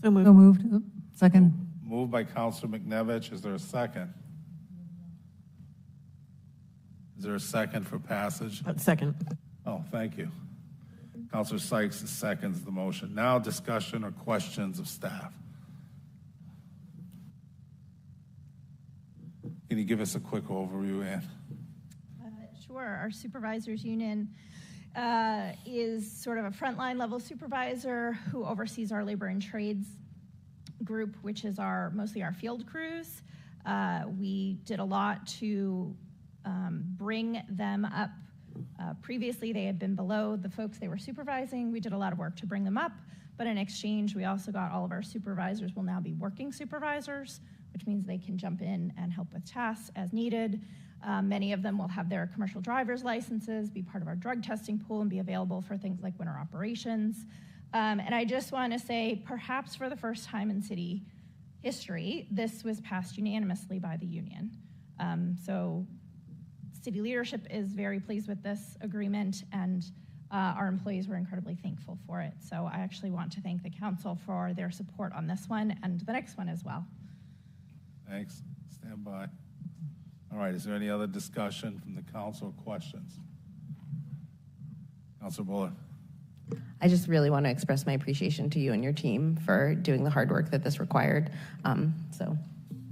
So moved. Oop, second. Moved by Councilor McNevich. Is there a second? Is there a second for passage? Second. Oh, thank you. Councilor Sykes seconds the motion. Now discussion or questions of staff. Can you give us a quick overview, Ann? Sure. Our supervisors union is sort of a frontline level supervisor who oversees our labor and trades group, which is mostly our field crews. We did a lot to bring them up. Previously, they had been below the folks they were supervising. We did a lot of work to bring them up, but in exchange, we also got all of our supervisors will now be working supervisors, which means they can jump in and help with tasks as needed. Many of them will have their commercial driver's licenses, be part of our drug testing pool, and be available for things like winter operations. And I just want to say, perhaps for the first time in city history, this was passed unanimously by the union. So city leadership is very pleased with this agreement, and our employees were incredibly thankful for it. So I actually want to thank the council for their support on this one and the next one as well. Thanks. Stand by. All right, is there any other discussion from the council or questions? Councilor Bullitt. I just really want to express my appreciation to you and your team for doing the hard work that this required. So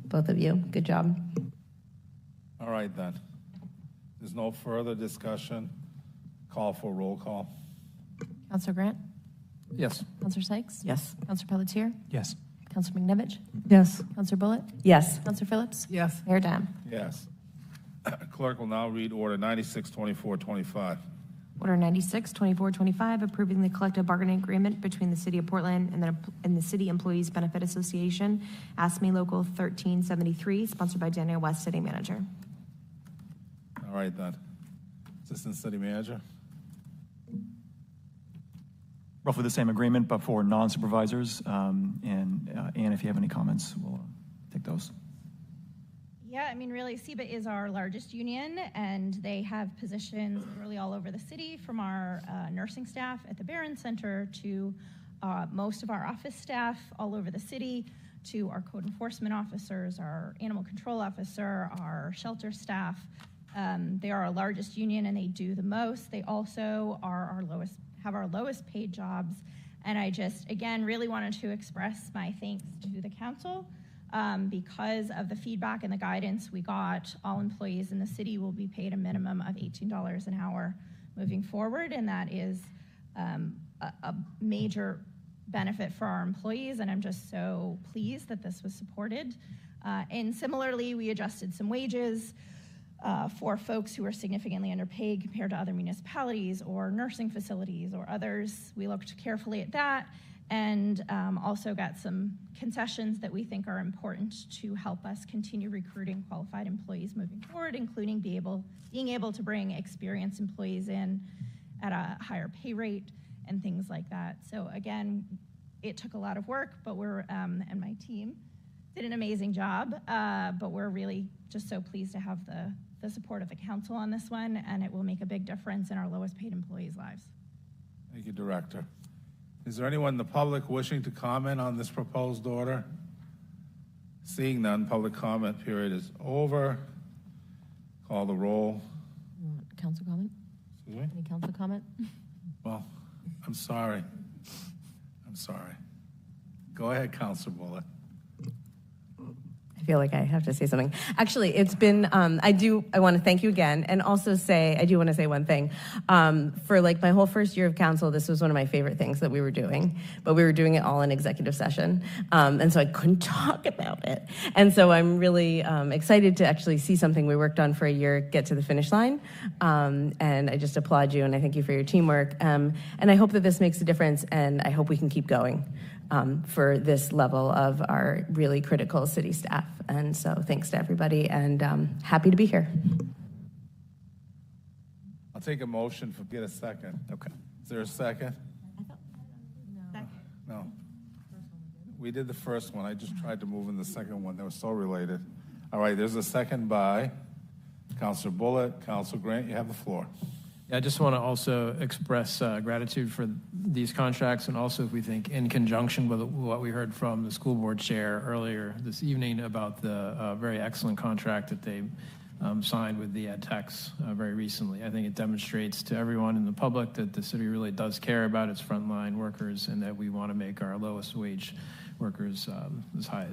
both of you, good job. All right, then. There's no further discussion. Call for roll call. Councilor Grant? Yes. Councilor Sykes? Yes. Councilor Pelletier? Yes. Councilor McNevich? Yes. Councilor Bullitt? Yes. Councilor Phillips? Yes. Mayor Dion? Yes. Clerk will now read Order 96, 2425. Order 96, 2425, approving the collective bargaining agreement between the City of Portland and the City Employees Benefit Association, AFSCME Local 1373, sponsored by Daniel West, City Manager. All right, then. Assistant City Manager. Roughly the same agreement, but for non-supervisors. And if you have any comments, we'll take those. Yeah, I mean, really, SEBA is our largest union, and they have positions really all over the city, from our nursing staff at the Barron Center to most of our office staff all over the city, to our code enforcement officers, our animal control officer, our shelter staff. They are our largest union, and they do the most. They also are have our lowest paid jobs, and I just, again, really wanted to express my thanks to the council. Because of the feedback and the guidance we got, all employees in the city will be paid a minimum of $18 an hour moving forward, and that is a major benefit for our employees, and I'm just so pleased that this was supported. And similarly, we adjusted some wages for folks who are significantly underpaid compared to other municipalities or nursing facilities or others. We looked carefully at that, and also got some concessions that we think are important to help us continue recruiting qualified employees moving forward, including being able to bring experienced employees in at a higher pay rate and things like that. So again, it took a lot of work, but and my team did an amazing job, but we're really just so pleased to have the support of the council on this one, and it will make a big difference in our lowest paid employees' lives. Thank you, Director. Is there anyone in the public wishing to comment on this proposed order? Seeing none, public comment period is over. Call the roll. Council comment? Excuse me? Any council comment? Well, I'm sorry. Go ahead, Councilor Bullitt. I feel like I have to say something. Actually, it's been, I want to thank you again, and also I do want to say one thing. For like my whole first year of council, this was one of my favorite things that we were doing, but we were doing it all in executive session. And so I couldn't talk about it. And so I'm really excited to actually see something we worked on for a year get to the finish line. And I just applaud you, and I thank you for your teamwork. And I hope that this makes a difference, and I hope we can keep going. For this level of our really critical city staff. And so thanks to everybody, and happy to be here. I'll take a motion for, get a second. Okay. Is there a second? No. We did the first one. I just tried to move in the second one. They were so related. All right, there's a second by Councilor Bullitt. Councilor Grant, you have the floor. I just want to also express gratitude for these contracts, and also we think in conjunction with what we heard from the school board chair earlier this evening about the very excellent contract that they signed with the EdTechs very recently. I think it demonstrates to everyone in the public that the city really does care about its frontline workers, and that we want to make our lowest wage workers as high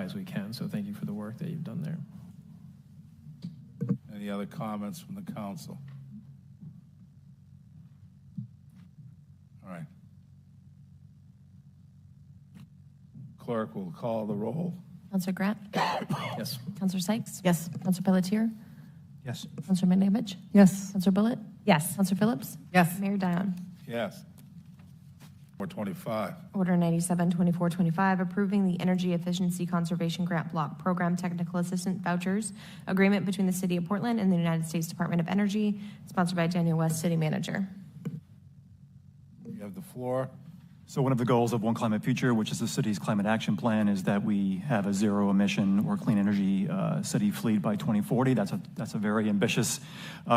as we can. So thank you for the work that you've done there. Any other comments from the council? All right. Clerk will call the roll. Councilor Grant? Yes. Councilor Sykes? Yes. Councilor Pelletier? Yes. Councilor Mandavich? Yes. Councilor Bullitt? Yes. Councilor Phillips? Yes. Mayor Dion? Yes. 425. Order 97-2425, approving the Energy Efficiency Conservation Grant Block Program Technical Assistant Vouchers Agreement between the City of Portland and the United States Department of Energy, sponsored by Daniel West, City Manager. You have the floor. So one of the goals of One Climate Future, which is the city's climate action plan, is that we have a zero emission or clean energy city fleet by 2040. That's a very ambitious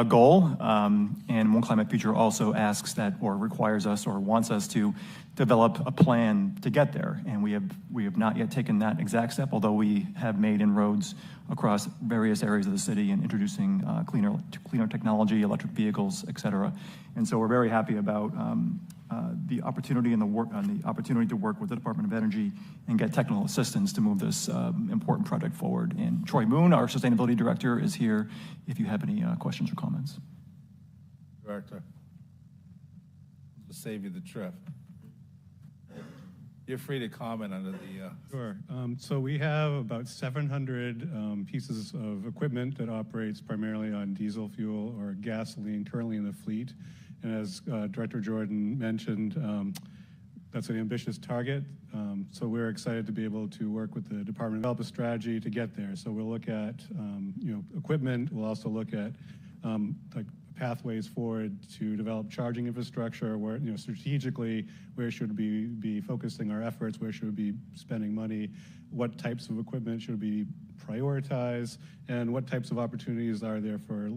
goal. And One Climate Future also asks that, or requires us, or wants us to develop a plan to get there. And we have not yet taken that exact step, although we have made inroads across various areas of the city in introducing cleaner technology, electric vehicles, et cetera. And so we're very happy about the opportunity and the opportunity to work with the Department of Energy and get technical assistance to move this important project forward. And Troy Moon, our Sustainability Director, is here if you have any questions or comments. Director, we'll save you the trip. You're free to comment under the... Sure. So we have about 700 pieces of equipment that operates primarily on diesel fuel or gasoline currently in the fleet. And as Director Jordan mentioned, that's an ambitious target. So we're excited to be able to work with the department to develop a strategy to get there. So we'll look at equipment. We'll also look at like pathways forward to develop charging infrastructure. Where strategically, where should we be focusing our efforts? Where should we be spending money? What types of equipment should we be prioritize, and what types of opportunities are there for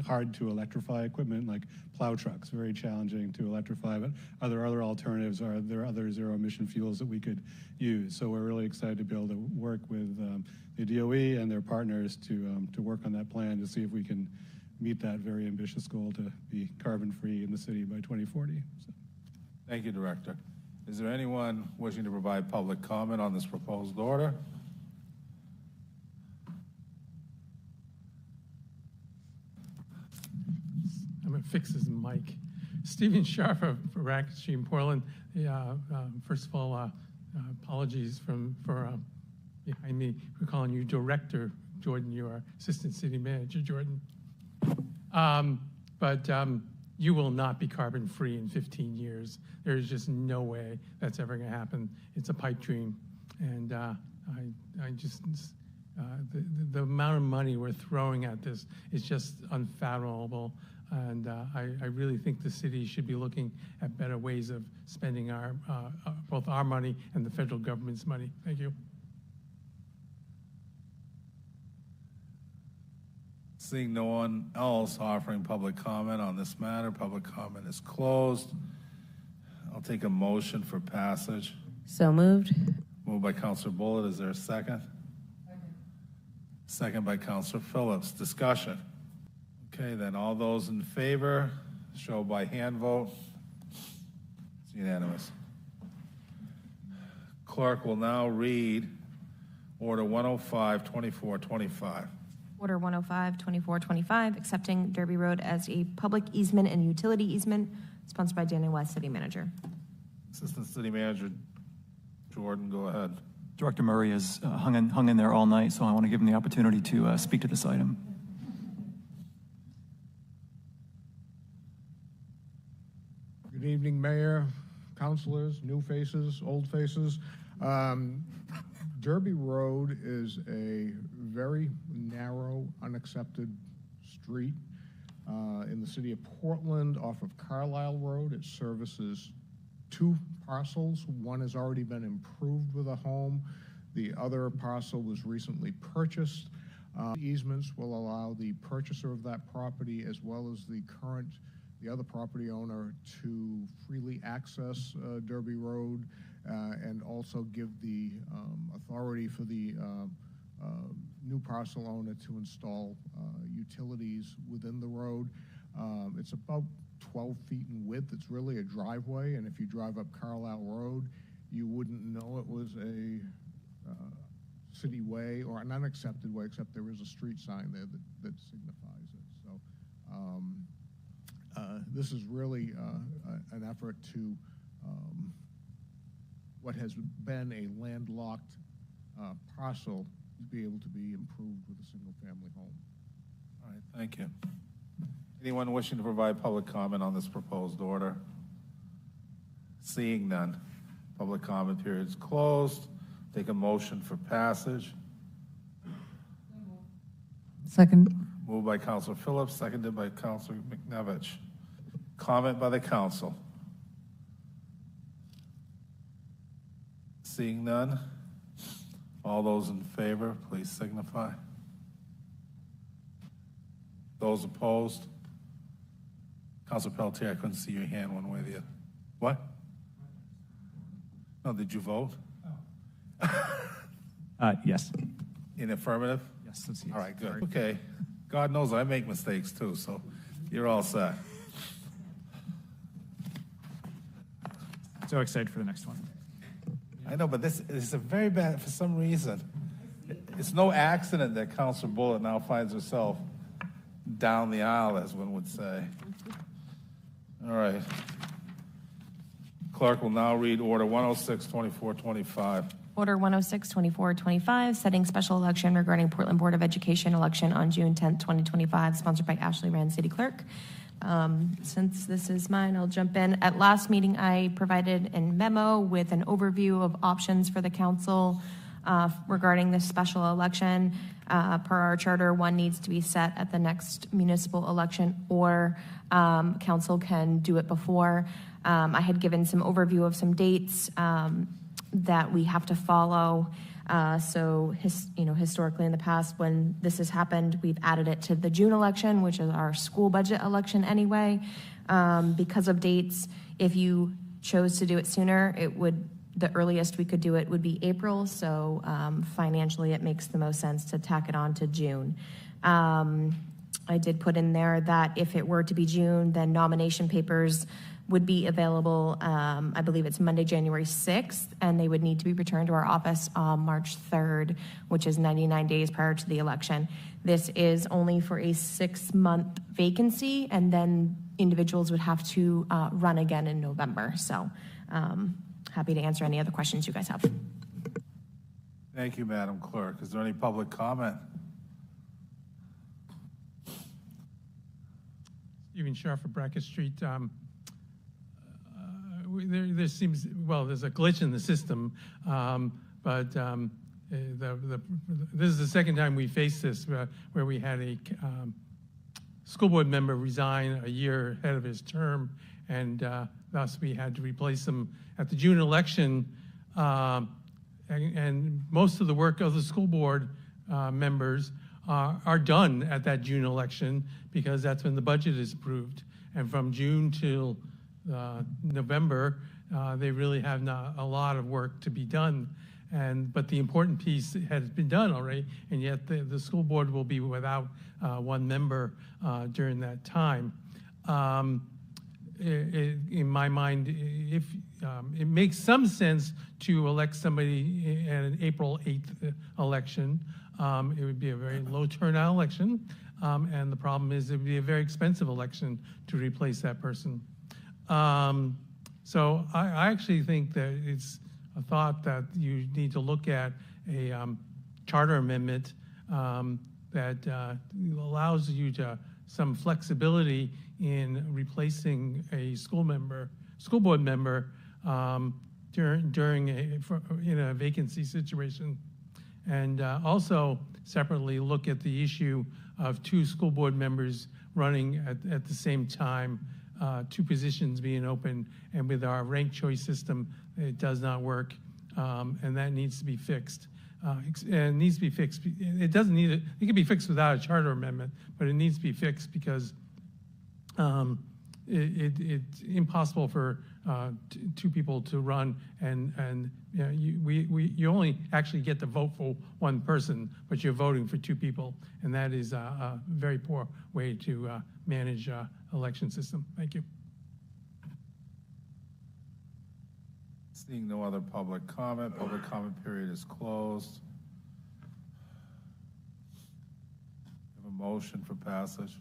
hard to electrify equipment like plow trucks, very challenging to electrify, but are there other alternatives? Are there other zero emission fuels that we could use? So we're really excited to be able to work with the DOE and their partners to work on that plan to see if we can meet that very ambitious goal to be carbon free in the city by 2040. So. Thank you, Director. Is there anyone wishing to provide public comment on this proposed order? I'm going to fix his mic. Stephen Sharp for Racket Street in Portland. First of all, apologies for behind me. We're calling you Director Jordan. You are Assistant City Manager Jordan. But you will not be carbon free in 15 years. There is just no way that's ever going to happen. It's a pipe dream, and I just the amount of money we're throwing at this is just unfathomable. And I really think the city should be looking at better ways of spending our both our money and the federal government's money. Thank you. Seeing no one else offering public comment on this matter, public comment is closed. I'll take a motion for passage. So moved. Moved by Councilor Bullitt. Is there a second? Second by Councilor Phillips. Discussion. Okay, then all those in favor, show by hand vote. It's unanimous. Clerk will now read Order 105-2425. Order 105-2425, accepting Derby Road as a public easement and utility easement, sponsored by Daniel West, City Manager. Assistant City Manager Jordan, go ahead. Director Murray has hung in there all night, so I want to give him the opportunity to speak to this item. Good evening, Mayor, councilors, new faces, old faces. Derby Road is a very narrow, unaccepted street in the city of Portland off of Carlisle Road. It services two parcels. One has already been improved with a home. The other parcel was recently purchased. Easements will allow the purchaser of that property as well as the other property owner to freely access Derby Road and also give the authority for the new parcel owner to install utilities within the road. It's about 12 feet in width. It's really a driveway, and if you drive up Carlisle Road, you wouldn't know it was a city way or an unaccepted way, except there is a street sign there that signifies it. So this is really an effort to what has been a landlocked parcel to be able to be improved with a single-family home. All right, thank you. Anyone wishing to provide public comment on this proposed order? Seeing none, public comment period is closed. Take a motion for passage. Second. Moved by Councilor Phillips, seconded by Councilor McNevich. Comment by the council. Seeing none, all those in favor, please signify. Those opposed? Councilor Pelletier, I couldn't see your hand one way or the other. What? No, did you vote? Yes. In affirmative? Yes. Yes. All right, good. Okay. God knows I make mistakes too, so you're all set. So excited for the next one. I know, but this is a very bad, for some reason. It's no accident that Councilor Bullitt now finds herself down the aisle, as one would say. All right. Clerk will now read Order 106-2425. Order 106-2425, setting special election regarding Portland Board of Education election on June 10th, 2025, sponsored by Ashley Rand, City Clerk. Since this is mine, I'll jump in. At last meeting, I provided a memo with an overview of options for the council regarding this special election. Per our charter, one needs to be set at the next municipal election, or council can do it before. I had given some overview of some dates that we have to follow. So, historically in the past, when this has happened, we've added it to the June election, which is our school budget election anyway. Because of dates, if you chose to do it sooner, the earliest we could do it would be April. So financially, it makes the most sense to tack it on to June. I did put in there that if it were to be June, then nomination papers would be available, I believe it's Monday, January 6th, and they would need to be returned to our office on March 3rd, which is 99 days prior to the election. This is only for a 6-month vacancy, and then individuals would have to run again in November. So happy to answer any other questions you guys have. Thank you, Madam Clerk. Is there any public comment? Stephen Sharf of Brackett Street. There seems, well, there's a glitch in the system, but this is the second time we faced this, where we had a school board member resign a year ahead of his term, and thus we had to replace him at the June election. And most of the work of the school board members are done at that June election, because that's when the budget is approved. And from June till November, they really have not a lot of work to be done. But the important piece has been done already, and yet the school board will be without one member during that time. In my mind, if it makes some sense to elect somebody at an April 8th election, it would be a very low turnout election, and the problem is it would be a very expensive election to replace that person. So I actually think that it's a thought that you need to look at a charter amendment that allows you some flexibility in replacing a school board member in a vacancy situation. And also separately look at the issue of 2 school board members running at the same time, 2 positions being open, and with our ranked choice system, it does not work, and that needs to be fixed. It needs to be fixed. It doesn't need it. It can be fixed without a charter amendment, but it needs to be fixed because it's impossible for 2 people to run, and you only actually get to vote for one person, but you're voting for 2 people, and that is a very poor way to manage election system. Thank you. Seeing no other public comment period is closed. Have a motion for passage.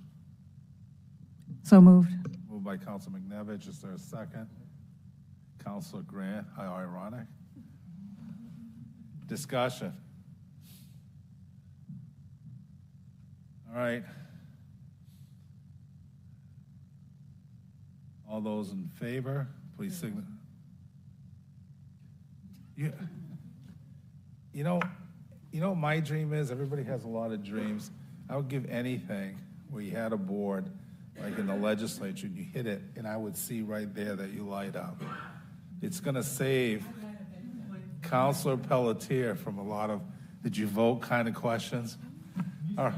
So moved. Moved by Council McNevich. Is there a second? Councilor Grant. How ironic. Discussion. All right. All those in favor, please signal. You know what my dream is? Everybody has a lot of dreams. I would give anything where you had a board, like in the legislature, and you hit it, and I would see right there that you light up. It's going to save Councilor Pelletier from a lot of did you vote kind of questions. All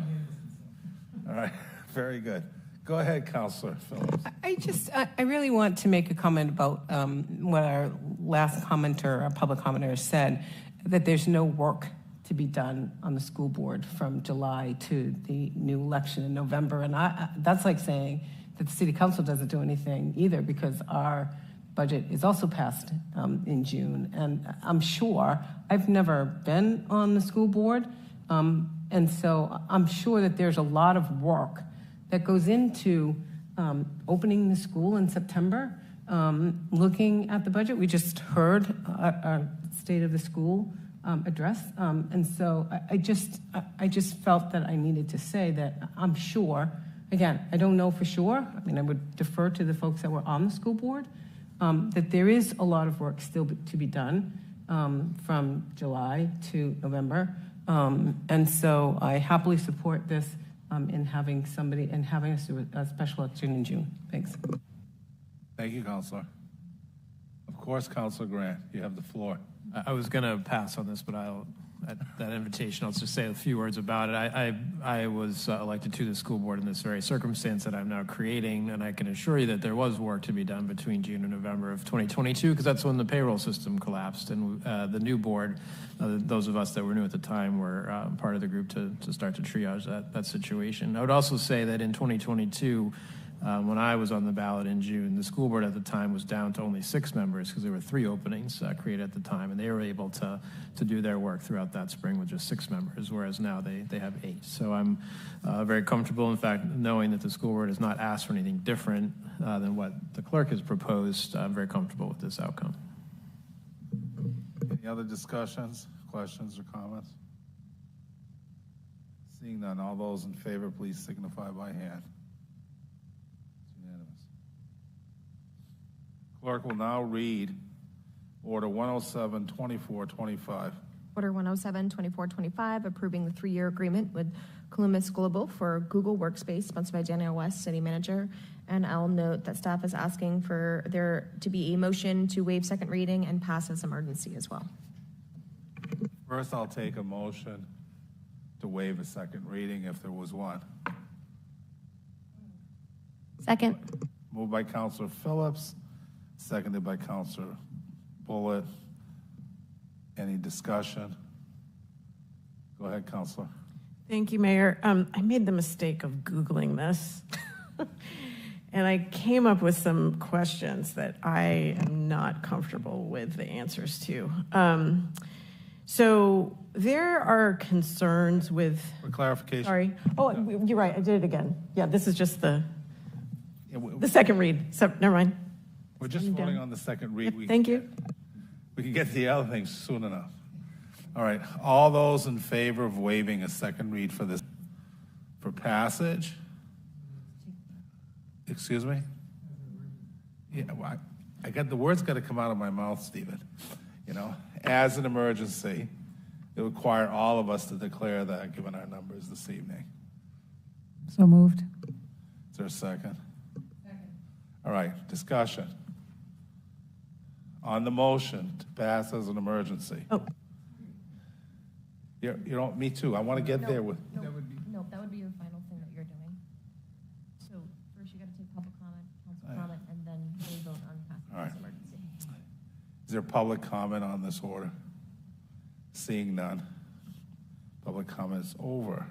right. Very good. Go ahead, Councilor Phillips. I really want to make a comment about what our last commenter, our public commenter, said, that there's no work to be done on the school board from July to the new election in November. And that's like saying that the city council doesn't do anything either, because our budget is also passed in June. And I'm sure, I've never been on the school board, and so I'm sure that there's a lot of work that goes into opening the school in September, looking at the budget. We just heard our State of the School address, and so I just felt that I needed to say that I'm sure, again, I don't know for sure, I mean, I would defer to the folks that were on the school board, that there is a lot of work still to be done from July to November, and so I happily support this in having somebody and having us do a special election in June. Thanks. Thank you, Councilor. Of course, Councilor Grant, you have the floor. I was going to pass on this, but at that invitation, I'll just say a few words about it. I was elected to the school board in this very circumstance that I'm now creating, and I can assure you that there was work to be done between June and November of 2022, because that's when the payroll system collapsed, and the new board, those of us that were new at the time, were part of the group to start to triage that situation. I would also say that in 2022, when I was on the ballot in June, the school board at the time was down to only 6 members because there were 3 openings created at the time, and they were able to do their work throughout that spring with just 6 members, whereas now they have 8. So I'm very comfortable, in fact, knowing that the school board has not asked for anything different than what the clerk has proposed. I'm very comfortable with this outcome. Any other discussions, questions, or comments? Seeing none, all those in favor, please signify by hand. Clerk will now read Order 107-2425. Order 107-2425, approving the 3-year agreement with Columbus Global for Google Workspace, sponsored by Daniel West, City Manager. And I'll note that staff is asking for there to be a motion to waive second reading and pass as emergency as well. First, I'll take a motion to waive a second reading if there was one. Second. Moved by Councilor Phillips, seconded by Councilor Bullitt. Any discussion? Go ahead, Councilor. Thank you, Mayor. I made the mistake of Googling this, and I came up with some questions that I am not comfortable with the answers to. So there are concerns with... For clarification. Sorry. Oh, you're right. I did it again. Yeah, this is just the second read. So, never mind. We're just voting on the second read. Thank you. We can get to the other things soon enough. All right. All those in favor of waiving a second read for this, for passage? Excuse me? Yeah, well, I got the words got to come out of my mouth, Stephen. You know, as an emergency, it would require all of us to declare that, given our numbers this evening. So moved. Is there a second? Second. All right. Discussion. On the motion to pass as an emergency. Oh. You know, me too. I want to get there with. No, that would be your final thing that you're doing. So first you got to take public comment, council comment, and then we vote on passing All right. as emergency. Is there public comment on this order? Seeing none. Public comment is over.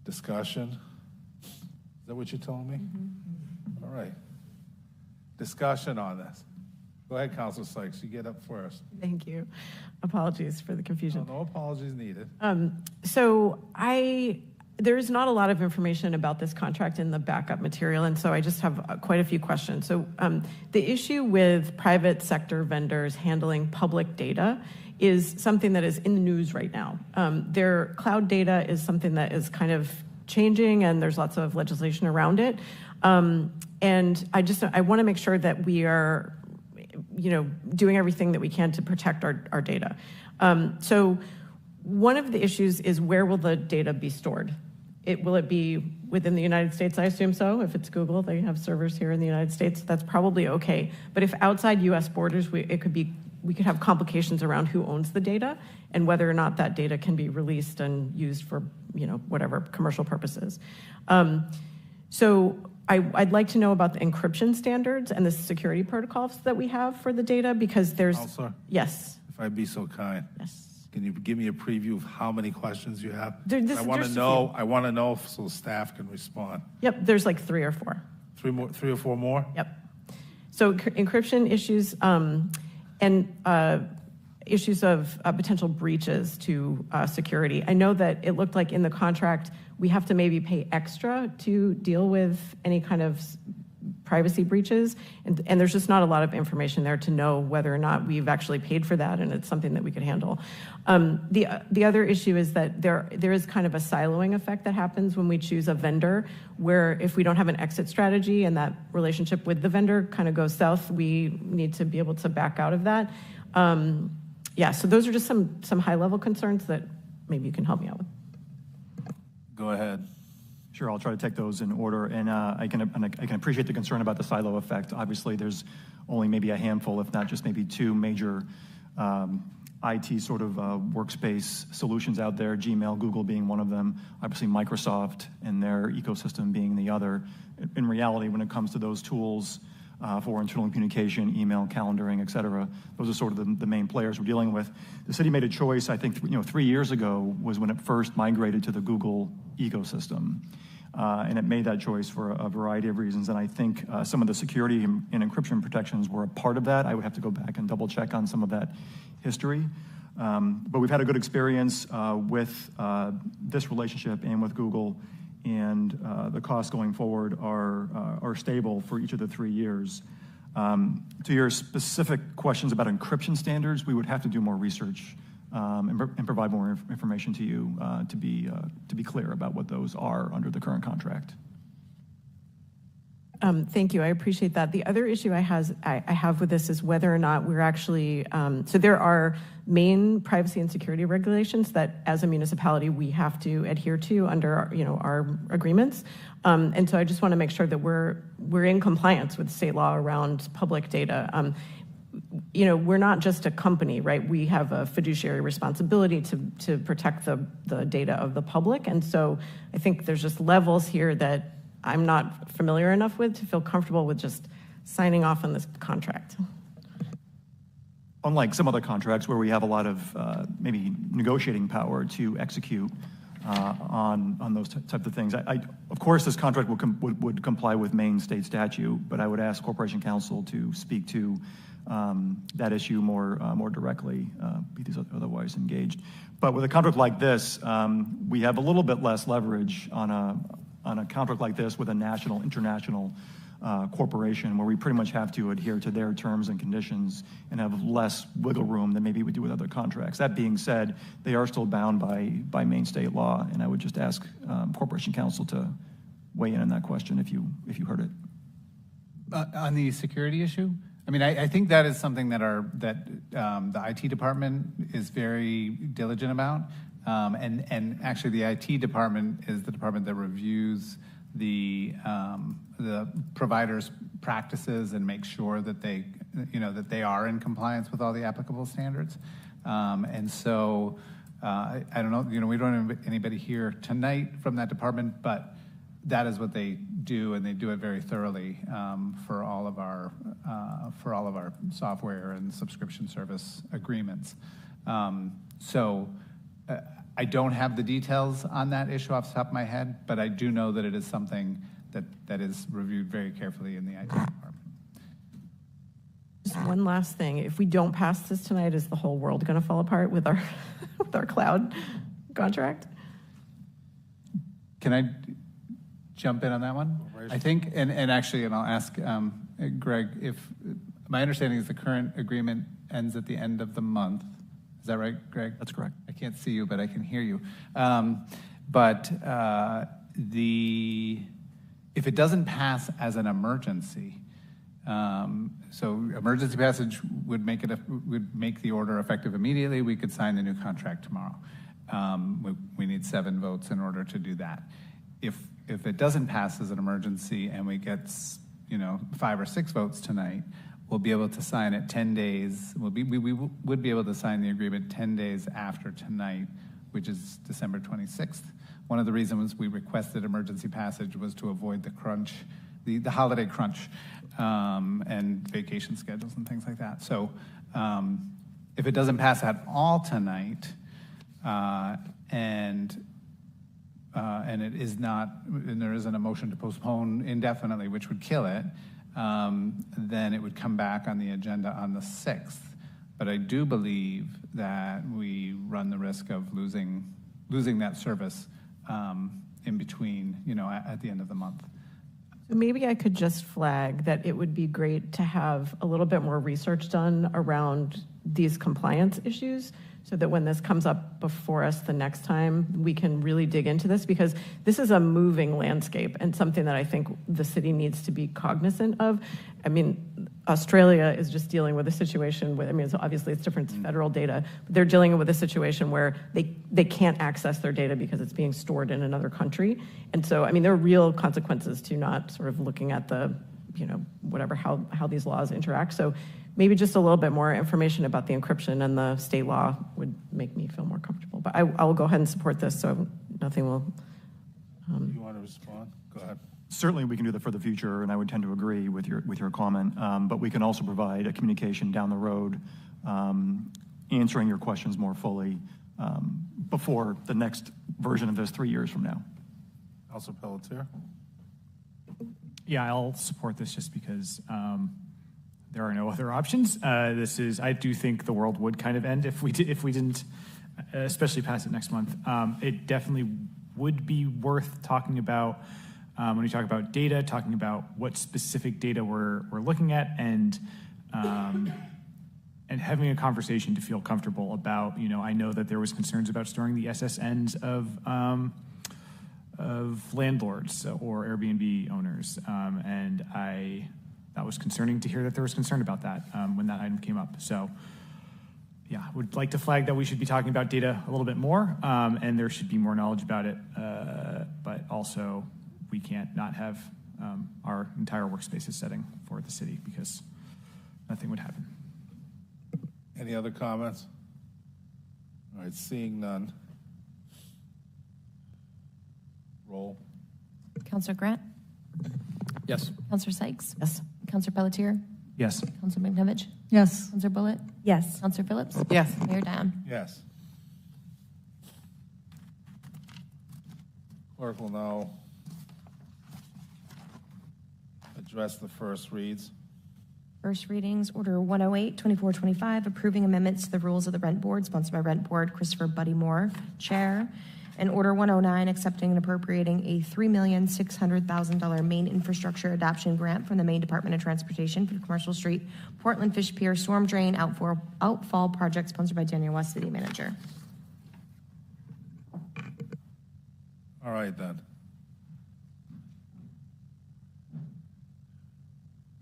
Discussion. Is that what you're telling me? Mm-hmm. All right. Discussion on this. Go ahead, Councilor Sykes. You get up first. Thank you. Apologies for the confusion. No apologies needed. There is not a lot of information about this contract in the backup material, and so I just have quite a few questions. So the issue with private sector vendors handling public data is something that is in the news right now. Their cloud data is something that is kind of changing, and there's lots of legislation around it. And I want to make sure that we are doing everything that we can to protect our data. So one of the issues is, where will the data be stored? Will it be within the United States? I assume so. If it's Google, they have servers here in the United States. That's probably okay. But if outside U.S. borders, we could have complications around who owns the data and whether or not that data can be released and used for whatever commercial purposes. So I'd like to know about the encryption standards and the security protocols that we have for the data, because there's... Counselor? Yes. If I'd be so kind. Yes. Can you give me a preview of how many questions you have? I want to know so staff can respond. Yep, there's like 3 or 4. 3 or 4 more? Yep. So encryption issues and issues of potential breaches to security. I know that it looked like in the contract we have to maybe pay extra to deal with any kind of privacy breaches, and there's just not a lot of information there to know whether or not we've actually paid for that, and it's something that we could handle. The other issue is that there is kind of a siloing effect that happens when we choose a vendor, where if we don't have an exit strategy and that relationship with the vendor kind of goes south, we need to be able to back out of that. So those are just some high-level concerns that maybe you can help me out with. Go ahead. Sure, I'll try to take those in order, and I can appreciate the concern about the silo effect. Obviously, there's only maybe a handful, if not just maybe 2 major IT sort of workspace solutions out there, Gmail, Google being one of them, obviously Microsoft and their ecosystem being the other. In reality, when it comes to those tools for internal communication, email, calendaring, et cetera, those are sort of the main players we're dealing with. The city made a choice, I think, 3 years ago was when it first migrated to the Google ecosystem. And it made that choice for a variety of reasons. And I think some of the security and encryption protections were a part of that. I would have to go back and double check on some of that history. But we've had a good experience with this relationship and with Google, and the costs going forward are stable for each of the 3 years. To your specific questions about encryption standards, we would have to do more research and provide more information to you to be clear about what those are under the current contract. Thank you. I appreciate that. The other issue I have with this is whether or not we're actually, so there are main privacy and security regulations that as a municipality we have to adhere to under our agreements. And so I just want to make sure that we're in compliance with state law around public data. We're not just a company, right? We have a fiduciary responsibility to protect the data of the public. And so I think there's just levels here that I'm not familiar enough with to feel comfortable with just signing off on this contract. Unlike some other contracts where we have a lot of maybe negotiating power to execute on those type of things. Of course, this contract would comply with Maine state statute, but I would ask Corporation Counsel to speak to that issue more directly, because otherwise engaged. But with a contract like this, we have a little bit less leverage on a contract like this with a international corporation, where we pretty much have to adhere to their terms and conditions and have less wiggle room than maybe we do with other contracts. That being said, they are still bound by Maine state law, and I would just ask Corporation Counsel to weigh in on that question if you heard it. On the security issue, I mean, I think that is something that the IT department is very diligent about, and actually the IT department is the department that reviews the provider's practices and makes sure that they are in compliance with all the applicable standards. And so I don't know, we don't have anybody here tonight from that department, but that is what they do, and they do it very thoroughly for all of our software and subscription service agreements. I don't have the details on that issue off the top of my head, but I do know that it is something that is reviewed very carefully in the IT department. Just one last thing. If we don't pass this tonight, is the whole world going to fall apart with our with our cloud contract? Can I jump in on that one? I think, and actually, and I'll ask Greg, if my understanding is the current agreement ends at the end of the month. Is that right, Greg? That's correct. I can't see you, but I can hear you. If it doesn't pass as an emergency, so emergency passage would make the order effective immediately. We could sign the new contract tomorrow. We need 7 votes in order to do that. If it doesn't pass as an emergency and we get 5 or 6 votes tonight, we'll be able to sign it 10 days. We would be able to sign the agreement 10 days after tonight, which is December 26th. One of the reasons we requested emergency passage was to avoid the crunch, the holiday crunch, and vacation schedules and things like that. So if it doesn't pass at all tonight, and it is not, and there isn't a motion to postpone indefinitely, which would kill it, then it would come back on the agenda on the 6th. But I do believe that we run the risk of losing that service in between, at the end of the month. So maybe I could just flag that it would be great to have a little bit more research done around these compliance issues, so that when this comes up before us the next time, we can really dig into this, because this is a moving landscape and something that I think the city needs to be cognizant of. I mean, Australia is just dealing with a situation with, so obviously it's different federal data, but they're dealing with a situation where they can't access their data because it's being stored in another country. And so, there are real consequences to not sort of looking at the, how these laws interact. So maybe just a little bit more information about the encryption and the state law would make me feel more comfortable. But I will go ahead and support this, so nothing will. You want to respond? Go ahead. Certainly, we can do that for the future, and I would tend to agree with your comment. But we can also provide a communication down the road, answering your questions more fully before the next version of this 3 years from now. Councilor Pelletier? Yeah, I'll support this just because there are no other options. I do think the world would kind of end if we didn't, especially pass it next month. It definitely would be worth talking about when we talk about data, talking about what specific data we're looking at, and having a conversation to feel comfortable about. I know that there was concerns about storing the SSNs of landlords or Airbnb owners, and that was concerning to hear that there was concern about that when that item came up. So, yeah, would like to flag that we should be talking about data a little bit more, and there should be more knowledge about it. But also, we can't not have our entire workspaces setting for the city because nothing would happen. Any other comments? All right, seeing none. Roll. Counselor Grant? Yes. Counselor Sykes? Yes. Counselor Pelletier? Yes. Counselor McNevich? Yes. Counselor Bullitt? Yes. Counselor Phillips? Yes. Mayor Dion? Yes. Clerk will now address the first reads. First readings, Order 108, 2425, approving amendments to the rules of the Rent Board, sponsored by Rent Board Christopher Buddy Moore, Chair. And Order 109, accepting and appropriating a $3,600,000 Maine Infrastructure Adoption Grant from the Maine Department of Transportation for the Commercial Street, Portland Fish Pier Storm Drain Outfall Project, sponsored by Daniel West, City Manager. All right, then.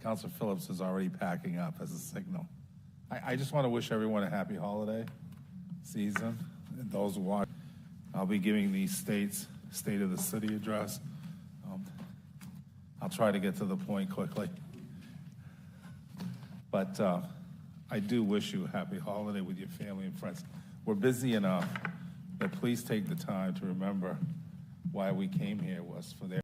Councilor Phillips is already packing up as a signal. I just want to wish everyone a happy holiday season. And those who watch, I'll be giving the State of the City address. I'll try to get to the point quickly. But I do wish you a happy holiday with your family and friends. We're busy enough, but please take the time to remember why we came here was for their